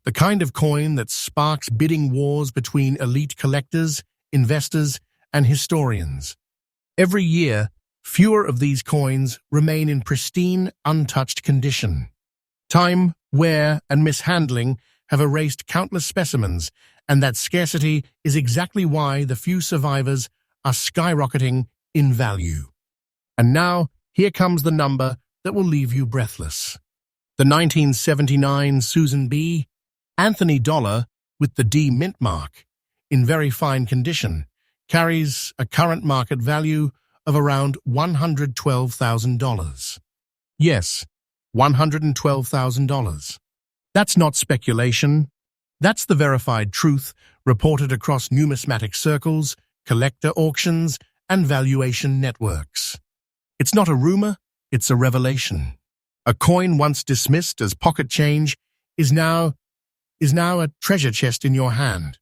the kind of coin that sparks bidding wars between elite collectors, investors, and historians. Every year, fewer of these coins remain in pristine, untouched condition. Time, wear, and mishandling have erased countless specimens, and that scarcity is exactly why the few survivors are skyrocketing in value. And now, here comes the number that will leave you breathless. The 1979 Susan B. Anthony dollar with the D mintmark, in very fine condition, carries a current market value of around $112,000. Yes, $112,000. That's not speculation. That's the verified truth reported across numismatic circles, collector auctions, and valuation networks. It's not a rumor, it's a revelation. A coin once dismissed as pocket change is now a treasure chest in your hand,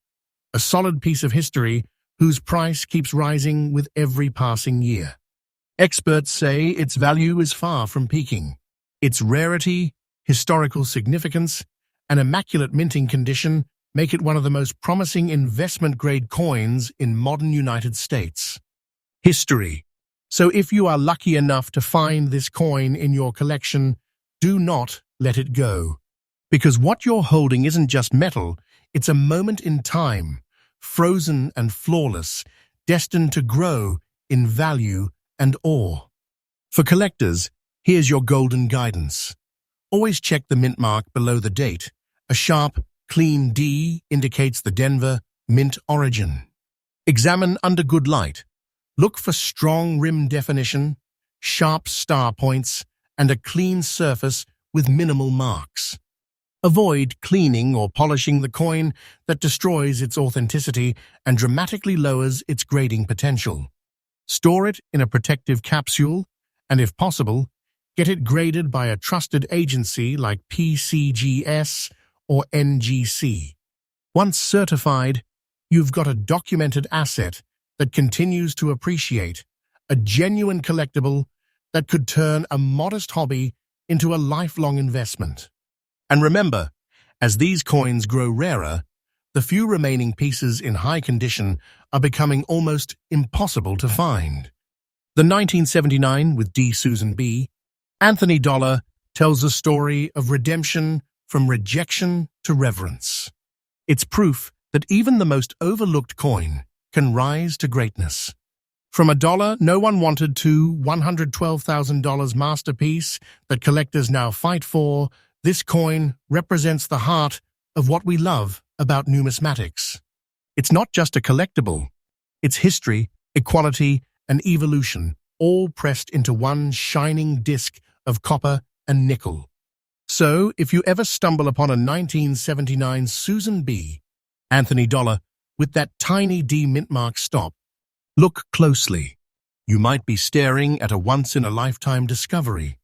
a solid piece of history whose price keeps rising with every passing year. Experts say its value is far from peaking. Its rarity, historical significance, and immaculate minting condition make it one of the most promising investment-grade coins in modern United States. History. So if you are lucky enough to find this coin in your collection, do not let it go. Because what you're holding isn't just metal, it's a moment in time, frozen and flawless, destined to grow in value and awe. For collectors, here's your golden guidance. Always check the mint mark below the date. A sharp, clean D indicates the Denver mint origin. Examine under good light. Look for strong rim definition, sharp star points, and a clean surface with minimal marks. Avoid cleaning or polishing the coin that destroys its authenticity and dramatically lowers its grading potential. Store it in a protective capsule, and if possible, get it graded by a trusted agency like PCGS or NGC. Once certified, you've got a documented asset that continues to appreciate, a genuine collectible that could turn a modest hobby into a lifelong investment. And remember, as these coins grow rarer, the few remaining pieces in high condition are becoming almost impossible to find. The 1979 with D. Susan B. Anthony Dollar tells a story of redemption from rejection to reverence. It's proof that even the most overlooked coin can rise to greatness. From a dollar no one wanted to $112,000 masterpiece that collectors now fight for, this coin represents the heart of what we love about numismatics. It's not just a collectible. It's history, equality, and evolution, all pressed into one shining disc of copper and nickel. So, if you ever stumble upon a 1979 Susan B. Anthony Dollar with that tiny D mint mark stop, look closely. You might be staring at a once-in-a-lifetime discovery.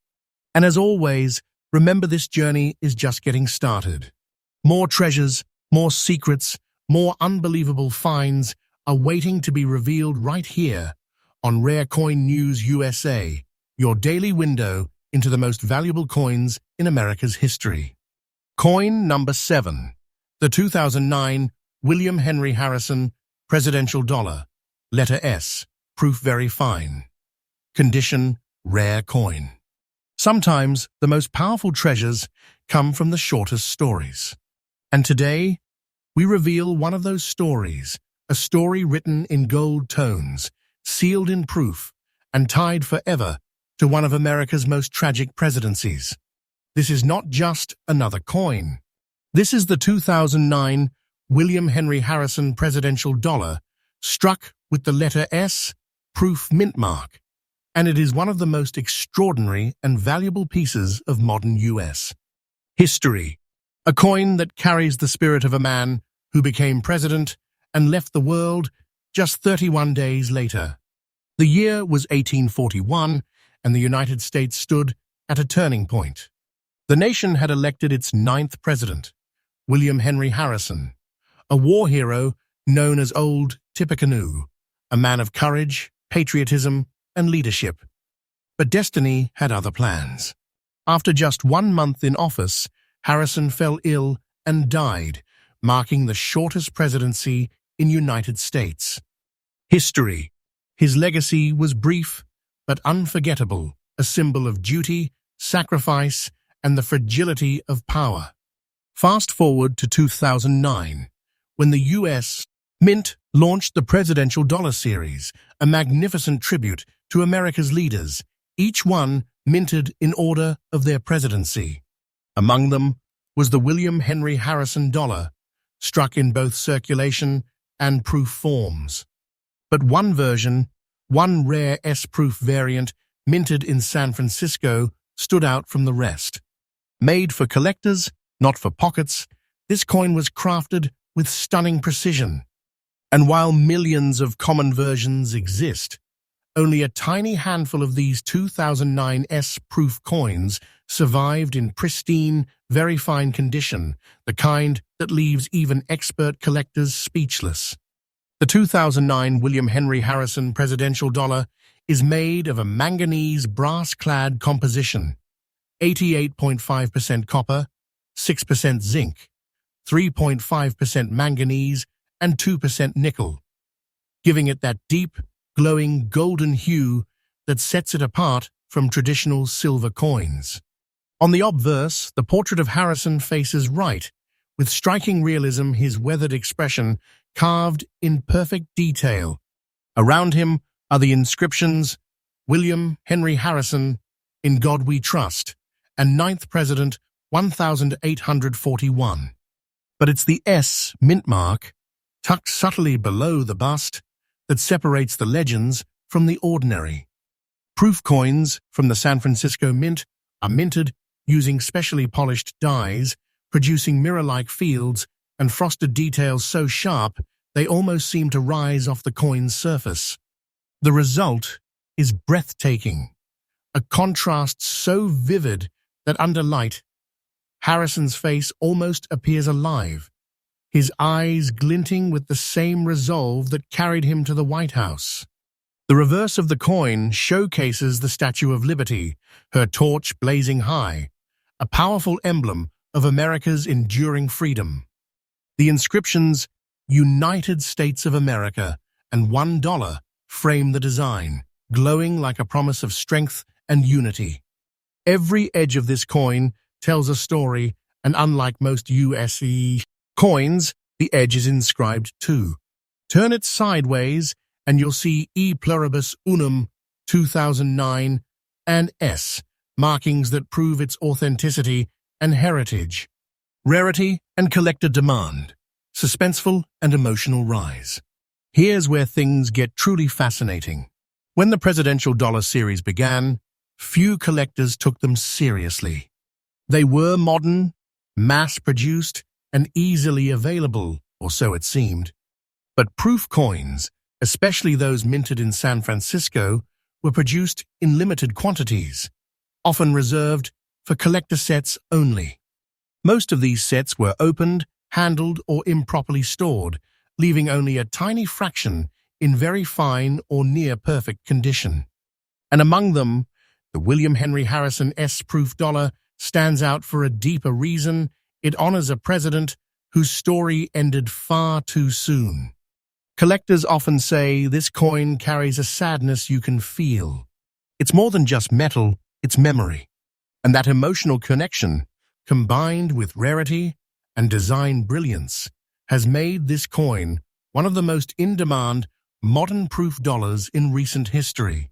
And as always, remember this journey is just getting started. More treasures, more secrets, more unbelievable finds are waiting to be revealed right here on Rare Coin News USA, your daily window into the most valuable coins in America's history. Coin number 7, the 2009 William Henry Harrison Presidential Dollar, letter S, proof very fine. Condition, rare coin. Sometimes the most powerful treasures come from the shortest stories. And today, we reveal one of those stories, a story written in gold tones, sealed in proof, and tied forever to one of America's most tragic presidencies. This is not just another coin. This is the 2009 William Henry Harrison Presidential Dollar, struck with the letter S, proof mint mark, and it is one of the most extraordinary and valuable pieces of modern U.S. history. A coin that carries the spirit of a man who became president and left the world just 31 days later. The year was 1841, and the United States stood at a turning point. The nation had elected its 9th president, William Henry Harrison, a war hero known as Old Tippecanoe, a man of courage, patriotism, and leadership. But destiny had other plans. After just 1 month in office, Harrison fell ill and died, marking the shortest presidency in United States history. His legacy was brief but unforgettable, a symbol of duty, sacrifice, and the fragility of power. Fast forward to 2009, when the U.S. Mint launched the Presidential Dollar Series, a magnificent tribute to America's leaders, each one minted in order of their presidency. Among them was the William Henry Harrison Dollar, struck in both circulation and proof forms. But one version, one rare S-proof variant minted in San Francisco, stood out from the rest. Made for collectors, not for pockets, This coin was crafted with stunning precision. And while millions of common versions exist, only a tiny handful of these 2009 S-proof coins survived in pristine, very fine condition, the kind that leaves even expert collectors speechless. The 2009 William Henry Harrison presidential dollar is made of a manganese brass-clad composition, 88.5% copper, 6% zinc, 3.5% manganese, and 2% nickel, giving it that deep, glowing golden hue that sets it apart from traditional silver coins. On the obverse, the portrait of Harrison faces right, with striking realism, his weathered expression carved in perfect detail. Around him are the inscriptions, William Henry Harrison, In God We Trust, and 9th President, 1841. But it's the S mint mark, tucked subtly below the bust, that separates the legends from the ordinary. Proof coins from the San Francisco Mint are minted using specially polished dies, producing mirror-like fields and frosted details so sharp they almost seem to rise off the coin's surface. The result is breathtaking, a contrast so vivid that under light, Harrison's face almost appears alive, his eyes glinting with the same resolve that carried him to the White House. The reverse of the coin showcases the Statue of Liberty, her torch blazing high, a powerful emblem of America's enduring freedom. The inscriptions, United States of America and $1 frame the design, glowing like a promise of strength and unity. Every edge of this coin tells a story, and unlike most USE coins, the edge is inscribed too. Turn it sideways and you'll see E Pluribus Unum 2009 and S, markings that prove its authenticity and heritage. Rarity and collector demand, suspenseful and emotional rise. Here's where things get truly fascinating. When the presidential dollar series began, few collectors took them seriously. They were modern, mass-produced, and easily available, or so it seemed. But proof coins, especially those minted in San Francisco, were produced in limited quantities, often reserved for collector sets only. Most of these sets were opened, handled, or improperly stored, leaving only a tiny fraction in very fine or near-perfect condition. And among them, the William Henry Harrison S-proof dollar stands out for a deeper reason. It honors a president whose story ended far too soon. Collectors often say this coin carries a sadness you can feel. It's more than just metal, it's memory. And that emotional connection, combined with rarity and design brilliance, has made this coin one of the most in-demand modern proof dollars in recent history.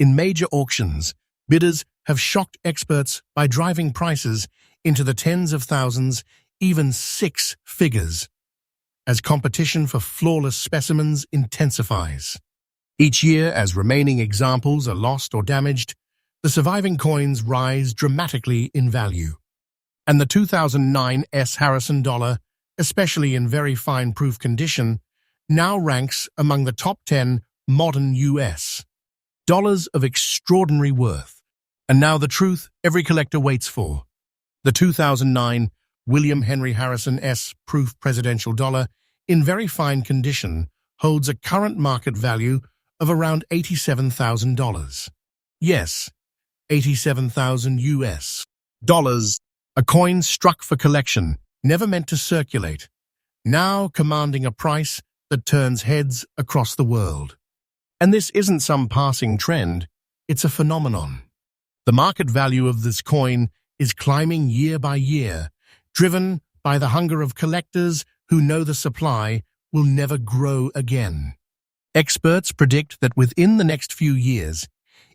In major auctions, bidders have shocked experts by driving prices into the tens of thousands, even six figures, as competition for flawless specimens intensifies. Each year, as remaining examples are lost or damaged, the surviving coins rise dramatically in value. And the 2009 S. Harrison dollar, especially in very fine proof condition, now ranks among the top 10 modern U.S. dollars of extraordinary worth. And now the truth every collector waits for. The 2009 William Henry Harrison S-proof presidential dollar, in very fine condition, holds a current market value of around $87,000. Yes, 87,000 US dollars. A coin struck for collection, never meant to circulate, now commanding a price that turns heads across the world. And this isn't some passing trend, it's a phenomenon. The market value of this coin is climbing year by year, driven by the hunger of collectors who know the supply will never grow again. Experts predict that within the next few years,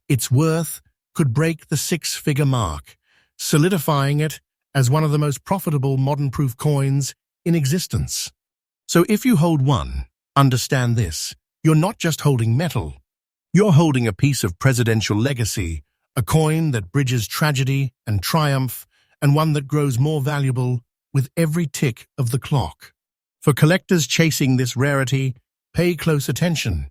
its worth could break the six-figure mark, solidifying it as one of the most profitable modern proof coins in existence. So if you hold one, understand this, you're not just holding metal. You're holding a piece of presidential legacy, a coin that bridges tragedy and triumph, and one that grows more valuable with every tick of the clock. For collectors chasing this rarity, pay close attention.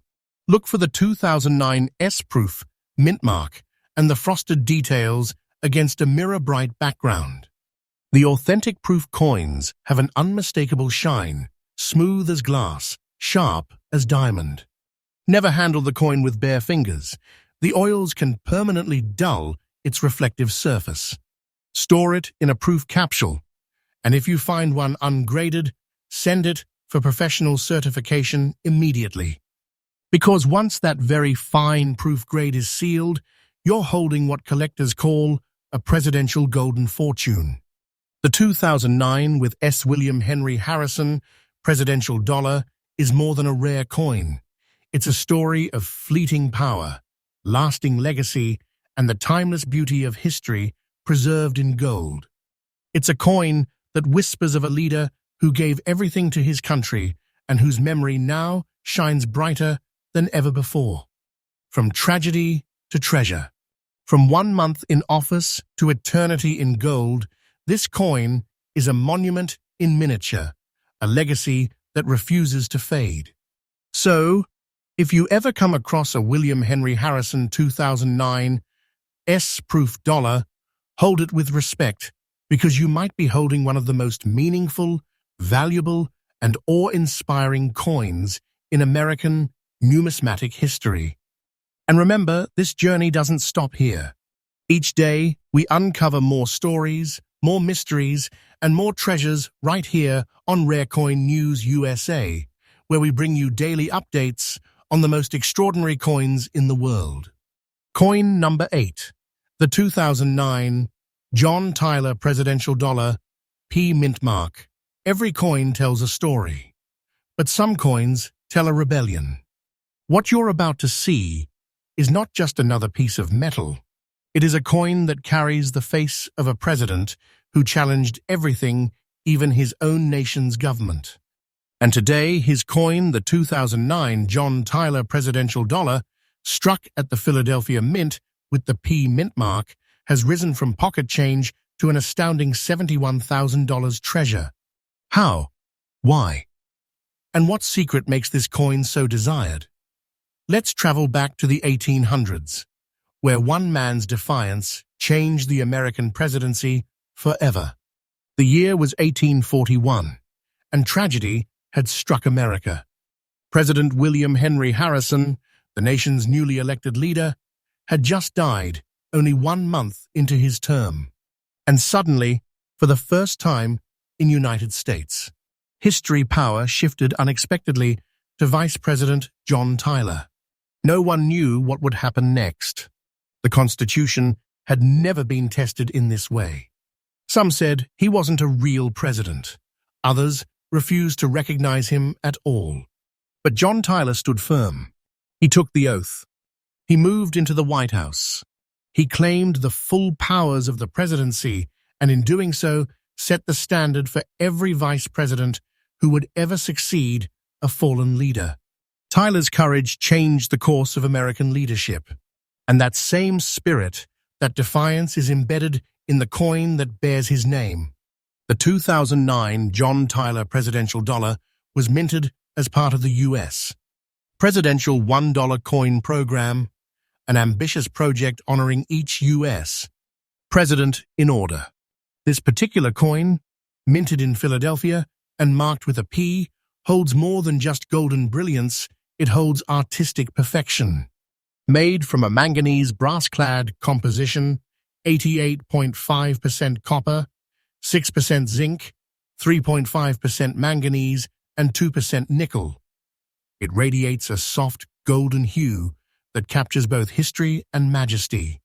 Look for the 2009 S-proof mintmark and the frosted details against a mirror-bright background. The authentic proof coins have an unmistakable shine, smooth as glass, sharp as diamond. Never handle the coin with bare fingers. The oils can permanently dull its reflective surface. Store it in a proof capsule, and if you find one ungraded, send it for professional certification immediately. Because once that very fine proof grade is sealed, you're holding what collectors call a presidential golden fortune. The 2009 with S. William Henry Harrison presidential dollar is more than a rare coin. It's a story of fleeting power, lasting legacy, and the timeless beauty of history preserved in gold. It's a coin that whispers of a leader who gave everything to his country and whose memory now shines brighter than ever before. From tragedy to treasure, from 1 month in office to eternity in gold, this coin is a monument in miniature, a legacy that refuses to fade. So, if you ever come across a William Henry Harrison 2009 S-proof dollar, hold it with respect, because you might be holding one of the most meaningful, valuable, and awe-inspiring coins in American numismatic history. And remember, this journey doesn't stop here. Each day, we uncover more stories, more mysteries, and more treasures right here on Rare Coin News USA, where we bring you daily updates on the most extraordinary coins in the world. Coin number 8, the 2009 John Tyler Presidential Dollar P mintmark. Every coin tells a story, but some coins tell a rebellion. What you're about to see is not just another piece of metal. It is a coin that carries the face of a president who challenged everything, even his own nation's government. And today, his coin, the 2009 John Tyler Presidential Dollar, struck at the Philadelphia Mint with the P mintmark, has risen from pocket change to an astounding $71,000 treasure. How? Why? And what secret makes this coin so desired? Let's travel back to the 1800s, where one man's defiance changed the American presidency forever. The year was 1841, and tragedy had struck America. President William Henry Harrison, the nation's newly elected leader, had just died only 1 month into his term. And suddenly, for the first time in United States, history power shifted unexpectedly to Vice President John Tyler. No one knew what would happen next. The Constitution had never been tested in this way. Some said he wasn't a real president. Others refused to recognize him at all. But John Tyler stood firm. He took the oath. He moved into the White House. He claimed the full powers of the presidency, and in doing so, set the standard for every vice president who would ever succeed a fallen leader. Tyler's courage changed the course of American leadership. And that same spirit, that defiance, is embedded in the coin that bears his name. The 2009 John Tyler Presidential Dollar was minted as part of the U.S. Presidential $1 coin program, an ambitious project honoring each U.S. president in order. This particular coin, minted in Philadelphia and marked with a P, holds more than just golden brilliance, it holds artistic perfection. Made from a manganese brass-clad composition, 88.5% copper, 6% zinc, 3.5% manganese, and 2% nickel. It radiates a soft golden hue that captures both history and majesty.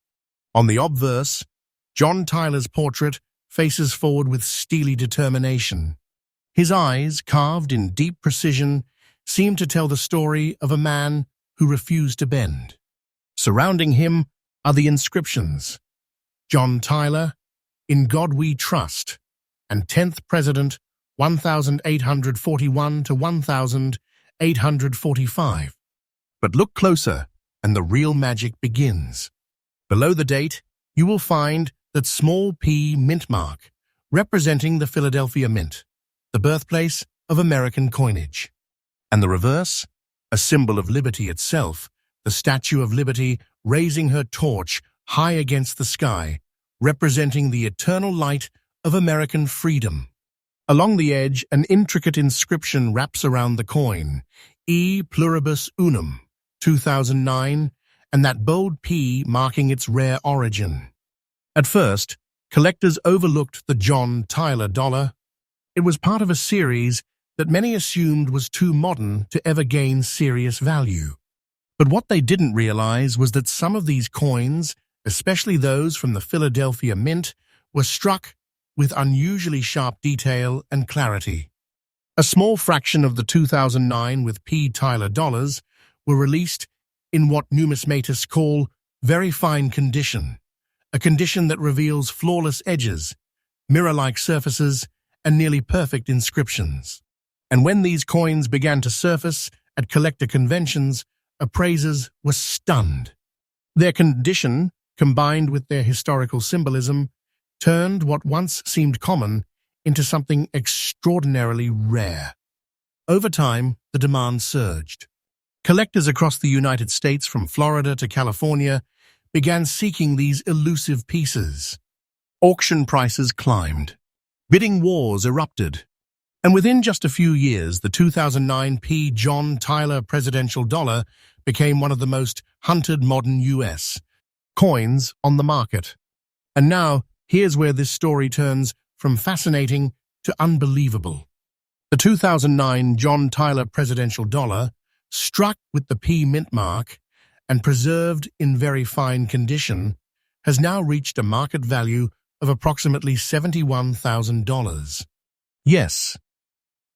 On the obverse, John Tyler's portrait faces forward with steely determination. His eyes, carved in deep precision, seem to tell the story of a man who refused to bend. Surrounding him are the inscriptions: John Tyler, In God We Trust, and 10th President, 1841 to 1845. But look closer, and the real magic begins. Below the date, you will find that small P mintmark, representing the Philadelphia Mint, the birthplace of American coinage. And the reverse, a symbol of liberty itself, the Statue of Liberty raising her torch high against the sky, representing the eternal light of American freedom. Along the edge, an intricate inscription wraps around the coin, E Pluribus Unum, 2009, and that bold P marking its rare origin. At first, collectors overlooked the John Tyler dollar. It was part of a series that many assumed was too modern to ever gain serious value. But what they didn't realize was that some of these coins, especially those from the Philadelphia Mint, were struck with unusually sharp detail and clarity. A small fraction of the 2009 with P. Tyler dollars were released in what numismatists call very fine condition, a condition that reveals flawless edges, mirror-like surfaces, and nearly perfect inscriptions. And when these coins began to surface at collector conventions, appraisers were stunned. Their condition, combined with their historical symbolism, turned what once seemed common into something extraordinarily rare. Over time, the demand surged. Collectors across the United States, from Florida to California, began seeking these elusive pieces. Auction prices climbed. Bidding wars erupted. And within just a few years, the 2009 P. John Tyler presidential dollar became one of the most hunted modern U.S. coins on the market. And now, here's where this story turns from fascinating to unbelievable. The 2009 John Tyler presidential dollar, struck with the P mint mark and preserved in very fine condition, has now reached a market value of approximately $71,000. Yes,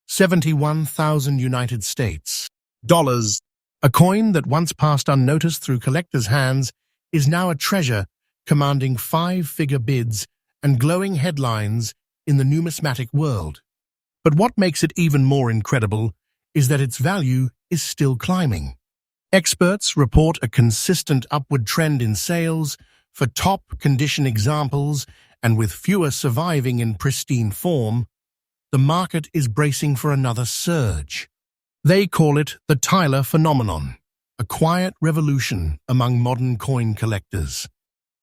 71,000 United States dollars. A coin that once passed unnoticed through collectors' hands is now a treasure commanding five-figure bids and glowing headlines in the numismatic world. But what makes it even more incredible is that its value is still climbing. Experts report a consistent upward trend in sales for top-condition examples, and with fewer surviving in pristine form, the market is bracing for another surge. They call it the Tyler phenomenon, a quiet revolution among modern coin collectors.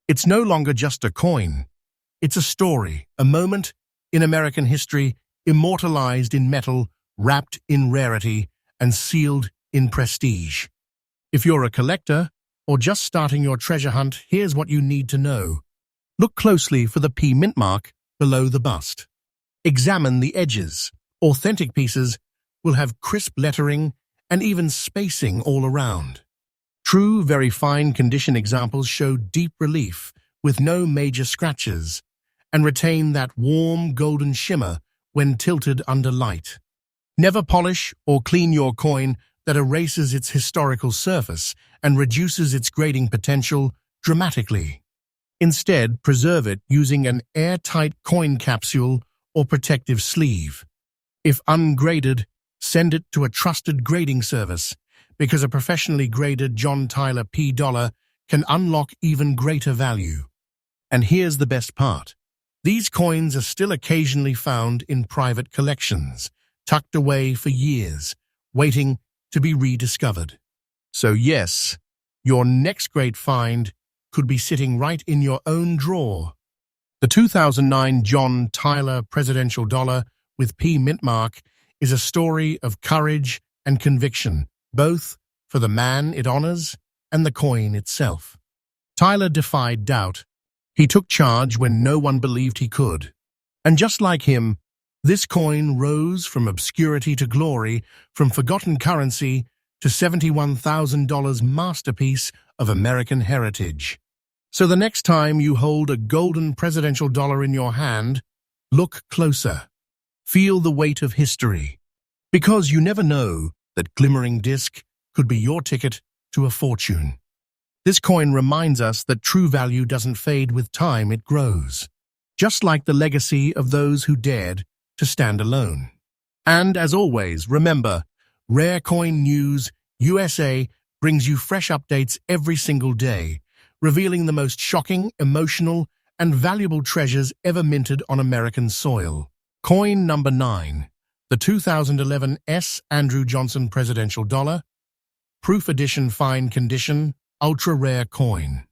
It's no longer just a coin. It's a story, a moment in American history immortalized in metal, wrapped in rarity, and sealed in prestige. If you're a collector or just starting your treasure hunt, here's what you need to know. Look closely for the P mint mark below the bust. Examine the edges. Authentic pieces will have crisp lettering and even spacing all around. True, very fine condition examples show deep relief with no major scratches and retain that warm golden shimmer when tilted under light. Never polish or clean your coin that erases its historical surface and reduces its grading potential dramatically. Instead, preserve it using an airtight coin capsule or protective sleeve. If ungraded, send it to a trusted grading service, because a professionally graded John Tyler P. dollar can unlock even greater value. And here's the best part. These coins are still occasionally found in private collections, tucked away for years, waiting to be rediscovered. So yes, your next great find could be sitting right in your own drawer. The 2009 John Tyler presidential dollar with P mint mark is a story of courage and conviction, both for the man it honors and the coin itself. Tyler defied doubt. He took charge when no one believed he could. And just like him, this coin rose from obscurity to glory, from forgotten currency to $71,000 masterpiece of American heritage. So the next time you hold a golden presidential dollar in your hand, look closer. Feel the weight of history. Because you never know that glimmering disc could be your ticket to a fortune. This coin reminds us that true value doesn't fade with time, it grows. Just like the legacy of those who dared to stand alone. And as always, remember, Rare Coin News USA brings you fresh updates every single day, revealing the most shocking, emotional, and valuable treasures ever minted on American soil. Coin number 9, the 2011 S. Andrew Johnson Presidential Dollar, Proof Edition Fine Condition, Ultra-Rare Coin.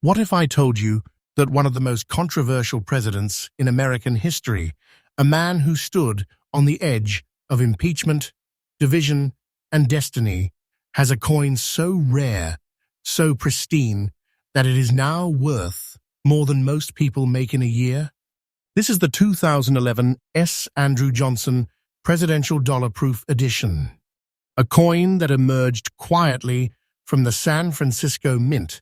What if I told you that one of the most controversial presidents in American history, a man who stood on the edge of impeachment, division, and destiny, has a coin so rare, so pristine, that it is now worth more than most people make in a year? This is the 2011 S. Andrew Johnson Presidential Dollar Proof Edition, a coin that emerged quietly from the San Francisco Mint,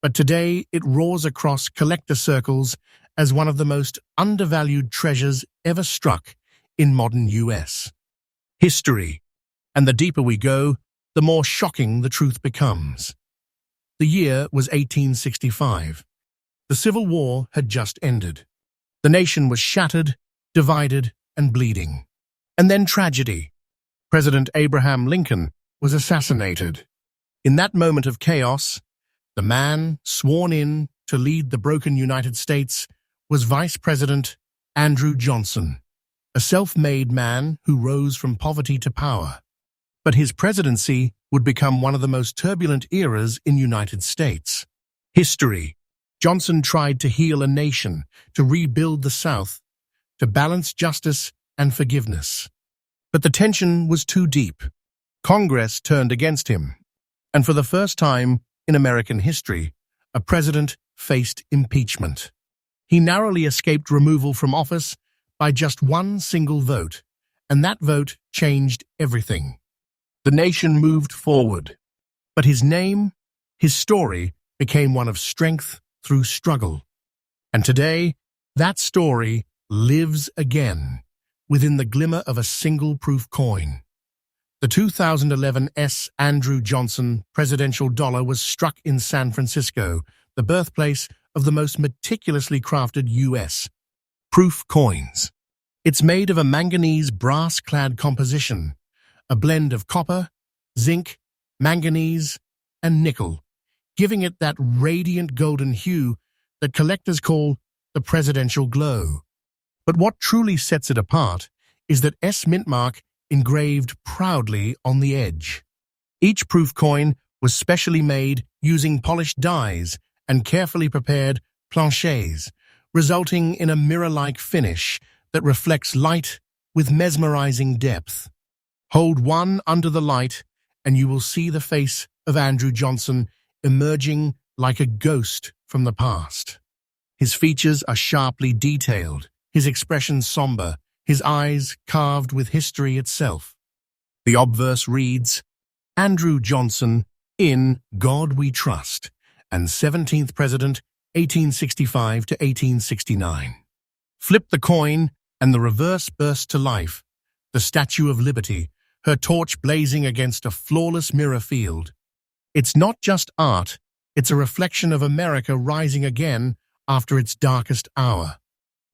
but today it roars across collector circles as one of the most undervalued treasures ever struck in modern US history. And the deeper we go, the more shocking the truth becomes. The year was 1865. The Civil War had just ended. The nation was shattered, divided, and bleeding. And then tragedy. President Abraham Lincoln was assassinated. In that moment of chaos, the man sworn in to lead the broken United States was Vice President Andrew Johnson, a self-made man who rose from poverty to power. But his presidency would become one of the most turbulent eras in United States history. Johnson tried to heal a nation, to rebuild the South, to balance justice and forgiveness. But the tension was too deep. Congress turned against him. And for the first time in American history, a president faced impeachment. He narrowly escaped removal from office by just one single vote, and that vote changed everything. The nation moved forward, but his name, his story, became one of strength through struggle. And today, that story lives again within the glimmer of a single proof coin. The 2011 S. Andrew Johnson Presidential Dollar was struck in San Francisco, the birthplace of the most meticulously crafted U.S. proof coins. It's made of a manganese brass-clad composition, a blend of copper, zinc, manganese, and nickel, giving it that radiant golden hue that collectors call the presidential glow. But what truly sets it apart is that S. mintmark engraved proudly on the edge. Each proof coin was specially made using polished dies and carefully prepared planchets, resulting in a mirror-like finish that reflects light with mesmerizing depth. Hold one under the light, and you will see the face of Andrew Johnson emerging like a ghost from the past. His features are sharply detailed, his expression somber, his eyes carved with history itself. The obverse reads, Andrew Johnson, in God We Trust, and 17th President, 1865 to 1869. Flip the coin, and the reverse bursts to life, the Statue of Liberty, her torch blazing against a flawless mirror field. It's not just art, it's a reflection of America rising again after its darkest hour.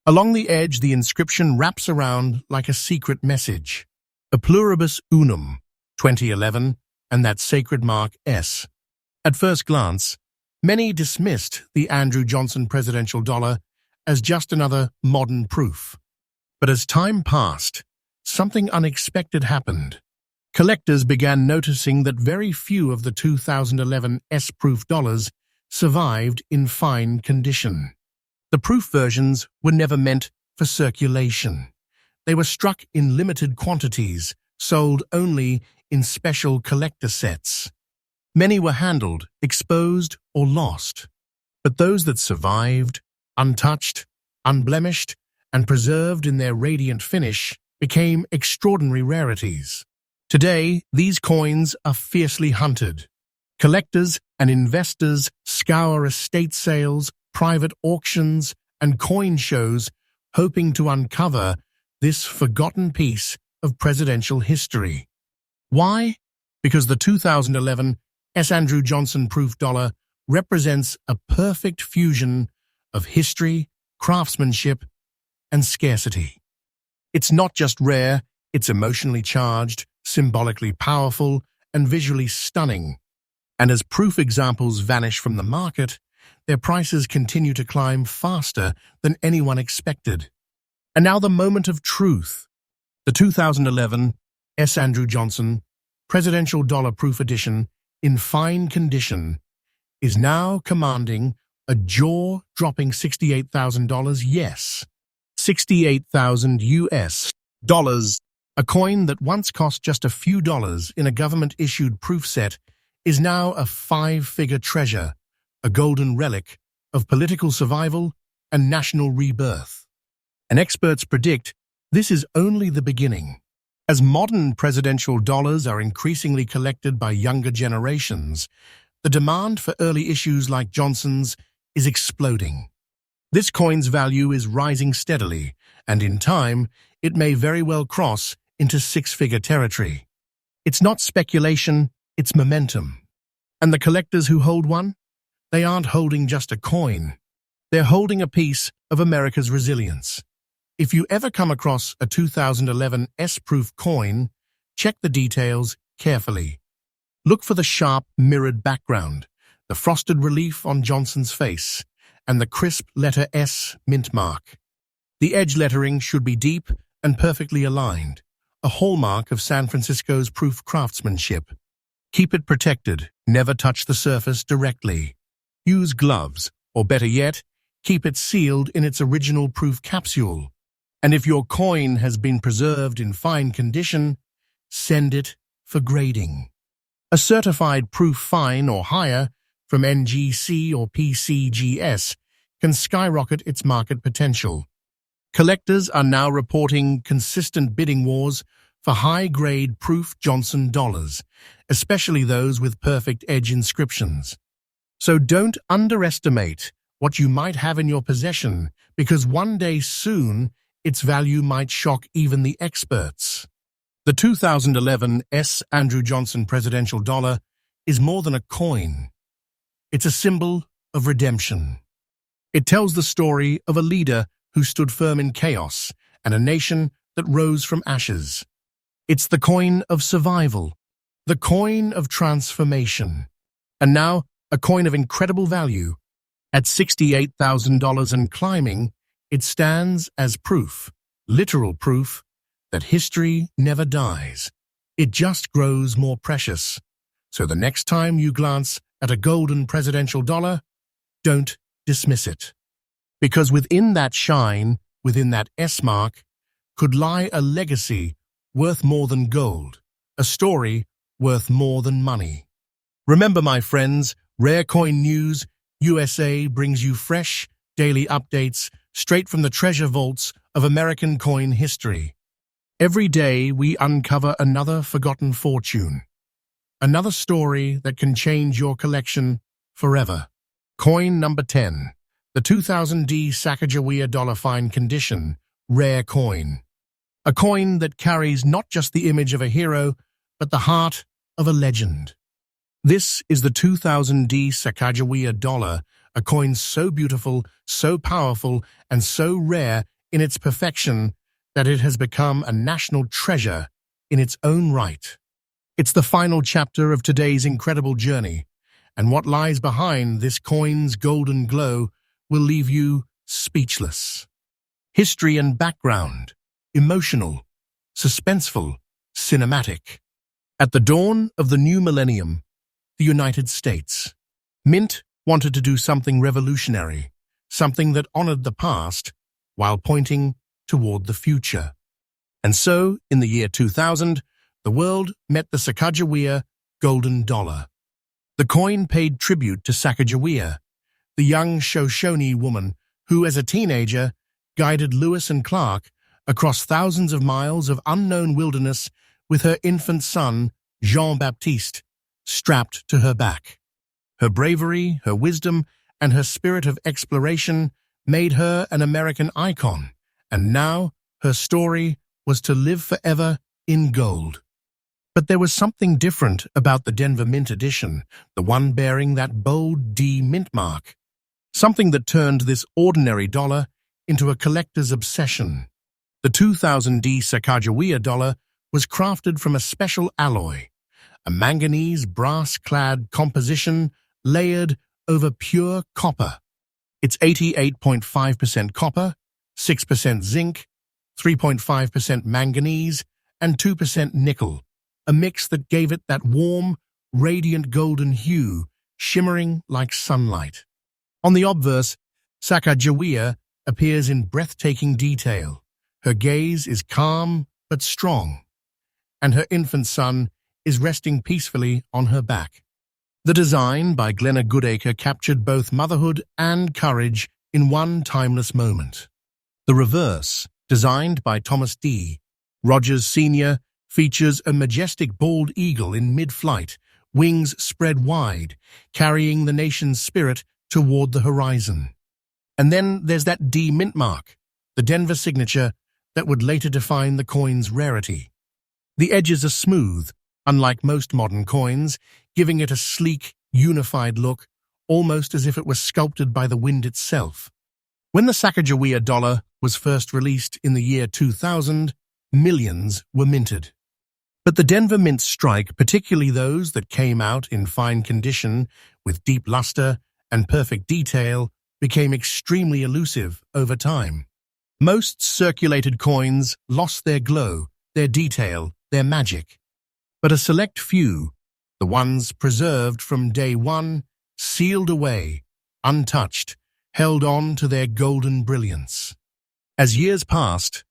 Along the edge, the inscription wraps around like a secret message. A pluribus unum, 2011, and that sacred mark S. At first glance, many dismissed the Andrew Johnson Presidential Dollar as just another modern proof. But as time passed, something unexpected happened. Collectors began noticing that very few of the 2011 S-proof dollars survived in fine condition. The proof versions were never meant for circulation. They were struck in limited quantities, sold only in special collector sets. Many were handled, exposed, or lost. But those that survived, untouched, unblemished, and preserved in their radiant finish, became extraordinary rarities. Today, these coins are fiercely hunted. Collectors and investors scour estate sales, private auctions, and coin shows, hoping to uncover this forgotten piece of presidential history. Why? Because the 2011 S. Andrew Johnson proof dollar represents a perfect fusion of history, craftsmanship, and scarcity. It's not just rare, it's emotionally charged, symbolically powerful, and visually stunning. And as proof examples vanish from the market, their prices continue to climb faster than anyone expected. And now the moment of truth. The 2011 S. Andrew Johnson Presidential Dollar Proof Edition in fine condition is now commanding a jaw-dropping $68,000, yes, 68,000 US dollars. A coin that once cost just a few dollars in a government-issued proof set is now a five-figure treasure, a golden relic of political survival and national rebirth. And experts predict this is only the beginning. As modern presidential dollars are increasingly collected by younger generations, the demand for early issues like Johnson's is exploding. This coin's value is rising steadily, and in time, it may very well cross into six-figure territory. It's not speculation, it's momentum. And the collectors who hold one? They aren't holding just a coin. They're holding a piece of America's resilience. If you ever come across a 2011 S-proof coin, check the details carefully. Look for the sharp, mirrored background, the frosted relief on Johnson's face, and the crisp letter S mint mark. The edge lettering should be deep and perfectly aligned, a hallmark of San Francisco's proof craftsmanship. Keep it protected, never touch the surface directly. Use gloves, or better yet, keep it sealed in its original proof capsule. And if your coin has been preserved in fine condition, send it for grading. A certified proof fine or higher from NGC or PCGS can skyrocket its market potential. Collectors are now reporting consistent bidding wars for high-grade proof Johnson dollars, especially those with perfect edge inscriptions. So don't underestimate what you might have in your possession, because one day soon, its value might shock even the experts. The 2011 S. Andrew Johnson Presidential Dollar is more than a coin. It's a symbol of redemption. It tells the story of a leader who stood firm in chaos and a nation that rose from ashes. It's the coin of survival, the coin of transformation, and now a coin of incredible value. At $68,000 and climbing, it stands as proof, literal proof, that history never dies. It just grows more precious. So the next time you glance at a golden presidential dollar, don't dismiss it. Because within that shine, within that S mark, could lie a legacy worth more than gold, a story worth more than money. Remember, my friends, Rare Coin News USA brings you fresh, daily updates straight from the treasure vaults of American coin history. Every day we uncover another forgotten fortune, another story that can change your collection forever. Coin number 10, the 2000D Sacagawea Dollar fine condition, rare coin. A coin that carries not just the image of a hero, but the heart of a legend. This is the 2000D Sacagawea Dollar, a coin so beautiful, so powerful, and so rare in its perfection that it has become a national treasure in its own right. It's the final chapter of today's incredible journey, and what lies behind this coin's golden glow will leave you speechless. History and background, emotional, suspenseful, cinematic. At the dawn of the new millennium, the United States, Mint wanted to do something revolutionary, something that honored the past while pointing toward the future. And so, in the year 2000, the world met the Sacagawea Golden Dollar. The coin paid tribute to Sacagawea, the young Shoshone woman who, as a teenager, guided Lewis and Clark across thousands of miles of unknown wilderness with her infant son, Jean-Baptiste, strapped to her back. Her bravery, her wisdom, and her spirit of exploration made her an American icon, and now her story was to live forever in gold. But there was something different about the Denver Mint edition, the one bearing that bold D mint mark, something that turned this ordinary dollar into a collector's obsession. The 2000D Sacagawea Dollar was crafted from a special alloy, a manganese brass-clad composition layered over pure copper. It's 88.5% copper, 6% zinc, 3.5% manganese, and 2% nickel, a mix that gave it that warm, radiant golden hue, shimmering like sunlight. On the obverse, Sacagawea appears in breathtaking detail. Her gaze is calm but strong, and her infant son is resting peacefully on her back. The design by Glenna Goodacre captured both motherhood and courage in one timeless moment. The reverse, designed by Thomas D. Rogers Sr., features a majestic bald eagle in mid-flight, wings spread wide, carrying the nation's spirit toward the horizon. And then there's that D mintmark, the Denver signature that would later define the coin's rarity. The edges are smooth, unlike most modern coins, giving it a sleek, unified look, almost as if it was sculpted by the wind itself. When the Sacagawea dollar was first released in the year 2000, millions were minted. But the Denver mints strike, particularly those that came out in fine condition with deep luster and perfect detail, became extremely elusive over time. Most circulated coins lost their glow, their detail, their magic. But a select few, the ones preserved from day one, sealed away, untouched, held on to their golden brilliance. As years passed,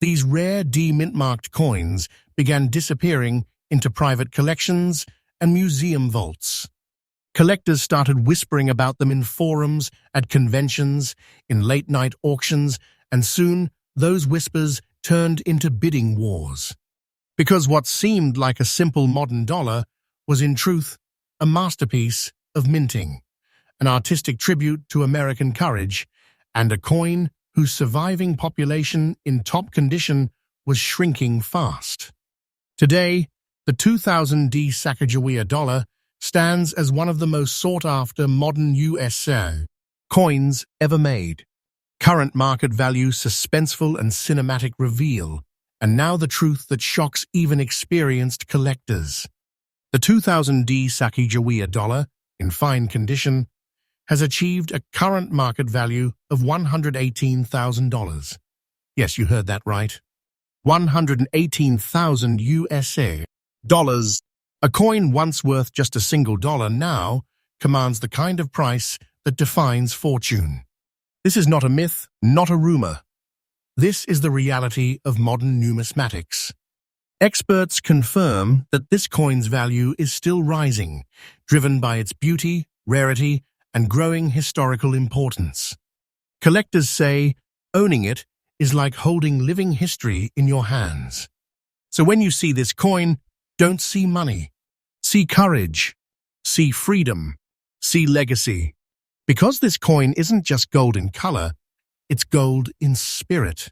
these rare demintmarked coins began disappearing into private collections and museum vaults. Collectors started whispering about them in forums, at conventions, in late-night auctions, and soon those whispers turned into bidding wars. Because what seemed like a simple modern dollar was in truth a masterpiece of minting, an artistic tribute to American courage, and a coin whose surviving population in top condition was shrinking fast. Today, the 2000 Sacagawea dollar stands as one of the most sought-after modern US coins ever made. Current market value suspenseful and cinematic reveal, and now the truth that shocks even experienced collectors. The 2000 Sacagawea dollar, in fine condition, has achieved a current market value of $118,000. Yes, you heard that right. 118,000 USA dollars. A coin once worth just a single dollar now commands the kind of price that defines fortune. This is not a myth, not a rumor. This is the reality of modern numismatics. Experts confirm that this coin's value is still rising, driven by its beauty, rarity, and growing historical importance. Collectors say owning it is like holding living history in your hands. So when you see this coin, don't see money. See courage. See freedom. See legacy. Because this coin isn't just gold in color, it's gold in spirit.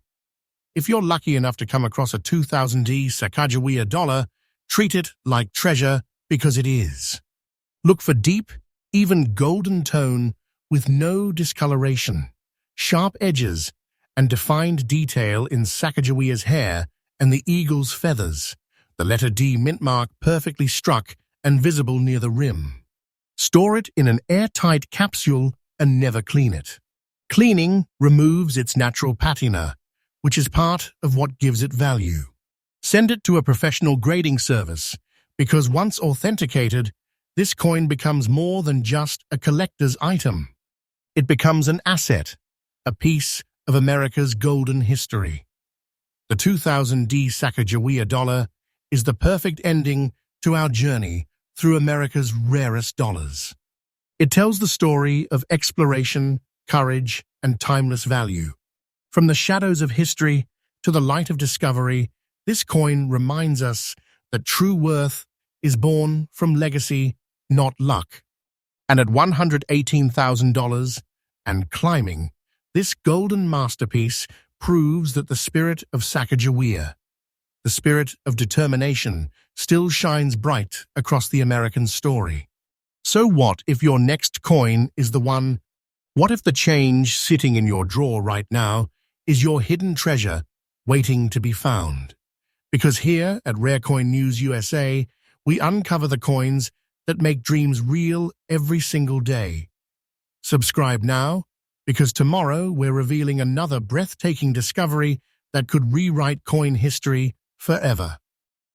If you're lucky enough to come across a 2000 Sacagawea dollar, treat it like treasure because it is. Look for deep, even golden tone with no discoloration, sharp edges, and defined detail in Sacagawea's hair and the eagle's feathers, the letter D mintmark perfectly struck and visible near the rim. Store it in an airtight capsule and never clean it. Cleaning removes its natural patina, which is part of what gives it value. Send it to a professional grading service, because once authenticated, this coin becomes more than just a collector's item. It becomes an asset, a piece of America's golden history. The 2000 Sacagawea dollar is the perfect ending to our journey through America's rarest dollars. It tells the story of exploration, courage, and timeless value. From the shadows of history to the light of discovery, this coin reminds us that true worth is born from legacy, not luck. And at $118,000 and climbing, this golden masterpiece proves that the spirit of Sacagawea, the spirit of determination, still shines bright across the American story. So what if your next coin is the one? What if the change sitting in your drawer right now is your hidden treasure waiting to be found? Because here at Rare Coin News USA, we uncover the coins that make dreams real every single day. Subscribe now, because tomorrow we're revealing another breathtaking discovery that could rewrite coin history forever.